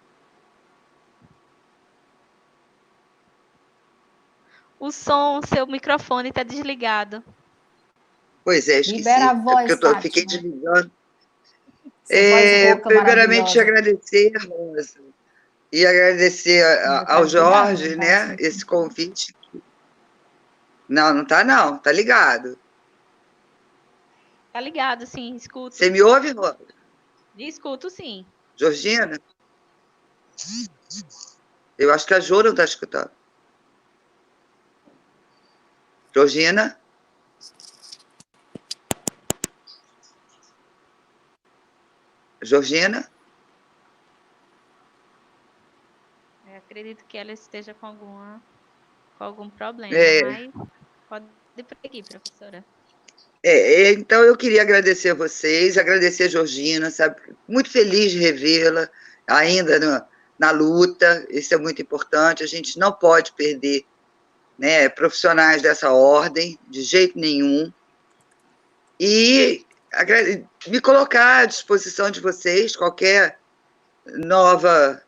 O som, seu microfone está desligado. Pois é, esqueci. Libera a É voz, porque eu fiquei Fátima. desligando. Essa voz rouca Primeiramente, maravilhosa. agradecer, Rosa, e agradecer Ainda tá ao desligado, Jorge, não tá né, assim. esse convite. Não, não tá não, tá ligado. Tá ligado, sim, escuto. Você me ouve, Rosa? Escuto, sim. Georgina? Eu acho que a Jo não está escutando. Georgina? Georgina? Eu acredito que ela esteja com algum problema, É, mas pode ir por aqui, professora. então eu queria agradecer a vocês, agradecer a Georgina, sabe? Muito feliz de revê-la ainda na luta, isso é muito importante, a gente não pode perder, né, profissionais dessa ordem, de jeito nenhum, e me colocar à disposição de vocês, qualquer nova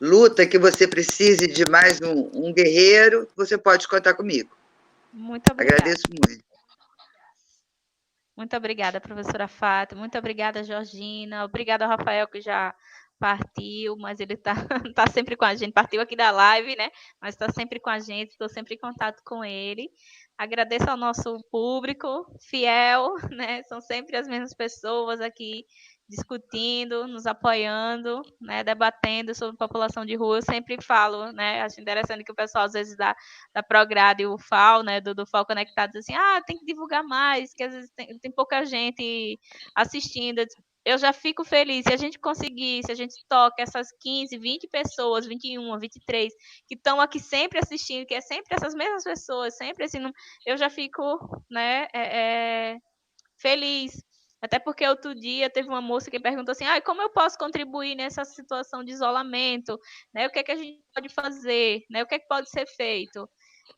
luta que você precise de mais um guerreiro, você pode contar comigo. Muito obrigada. Agradeço muito. Muito obrigada, professora Fátima. Muito obrigada, Georgina. Obrigada ao Rafael, que já partiu, mas ele está tá sempre com a gente. Partiu aqui da live, né? Mas está sempre com a gente, estou sempre em contato com ele. Agradeço ao nosso público fiel, né? São sempre as mesmas pessoas aqui discutindo, nos apoiando, né? Debatendo sobre população de rua. Eu sempre falo, né? Acho interessante que o pessoal às vezes da Prograde e o FAO, né, do FAO Conectados, assim, tem que divulgar mais, que às vezes tem pouca gente assistindo. Eu já fico feliz se a gente conseguir, se a gente toca essas 15, 20 pessoas, 21, 23, que estão aqui sempre assistindo, que é sempre essas mesmas pessoas, sempre assim, eu já fico, né, feliz. Até porque outro dia teve uma moça que perguntou assim, como eu posso contribuir nessa situação de isolamento? Né? O que é que a gente pode fazer? Né? O que é que pode ser feito?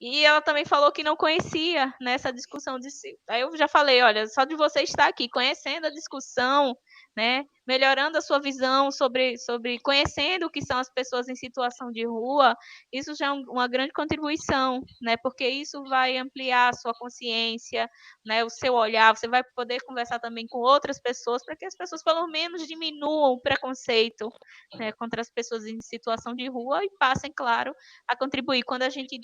E ela também falou que não conhecia nessa discussão de si. Aí eu já falei, olha, só de você estar aqui conhecendo a discussão, né, melhorando a sua visão sobre conhecendo o que são as pessoas em situação de rua, isso já é uma grande contribuição, né, porque isso vai ampliar a sua consciência, né, o seu olhar, você vai poder conversar também com outras pessoas para que as pessoas pelo menos diminuam o preconceito, né, contra as pessoas em situação de rua e passem, claro, a contribuir. Quando a gente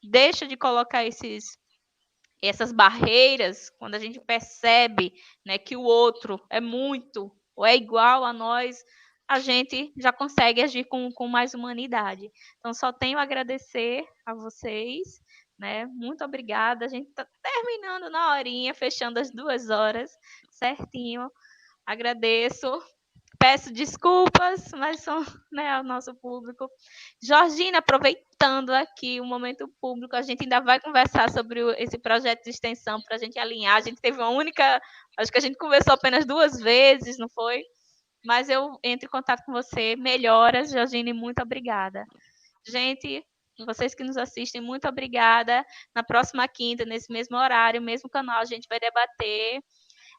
deixa de colocar essas barreiras, quando a gente percebe, né, que o outro é muito ou é igual a nós, a gente já consegue agir com mais humanidade. Então, só tenho a agradecer a vocês, né? Muito obrigada. A gente está terminando na horinha, fechando as 2 horas, certinho. Agradeço. Peço desculpas, mas são, né, o nosso público. Georgina, aproveitando aqui o momento público, a gente ainda vai conversar sobre esse projeto de extensão para a gente alinhar. A gente teve uma única, acho que a gente conversou apenas 2 vezes, não foi? Mas eu entro em contato com você. Melhoras, Georgina, e muito obrigada. Gente, vocês que nos assistem, muito obrigada. Na próxima quinta, nesse mesmo horário, mesmo canal, a gente vai debater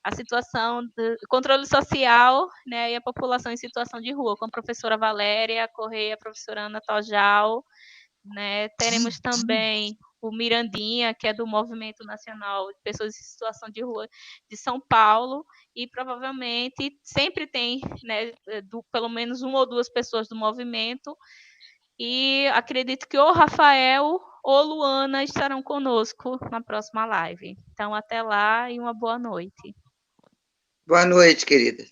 a situação do controle social, né, e a população em situação de rua, com a professora Valéria Correia, a professora Ana Tojal, né, teremos também o Mirandinha, que é do Movimento Nacional de Pessoas em Situação de Rua de São Paulo, e provavelmente sempre tem, né, pelo menos uma ou duas pessoas do movimento, e acredito que ou Rafael ou Luana estarão conosco na próxima live. Então, até lá e uma boa noite. Boa noite, querida.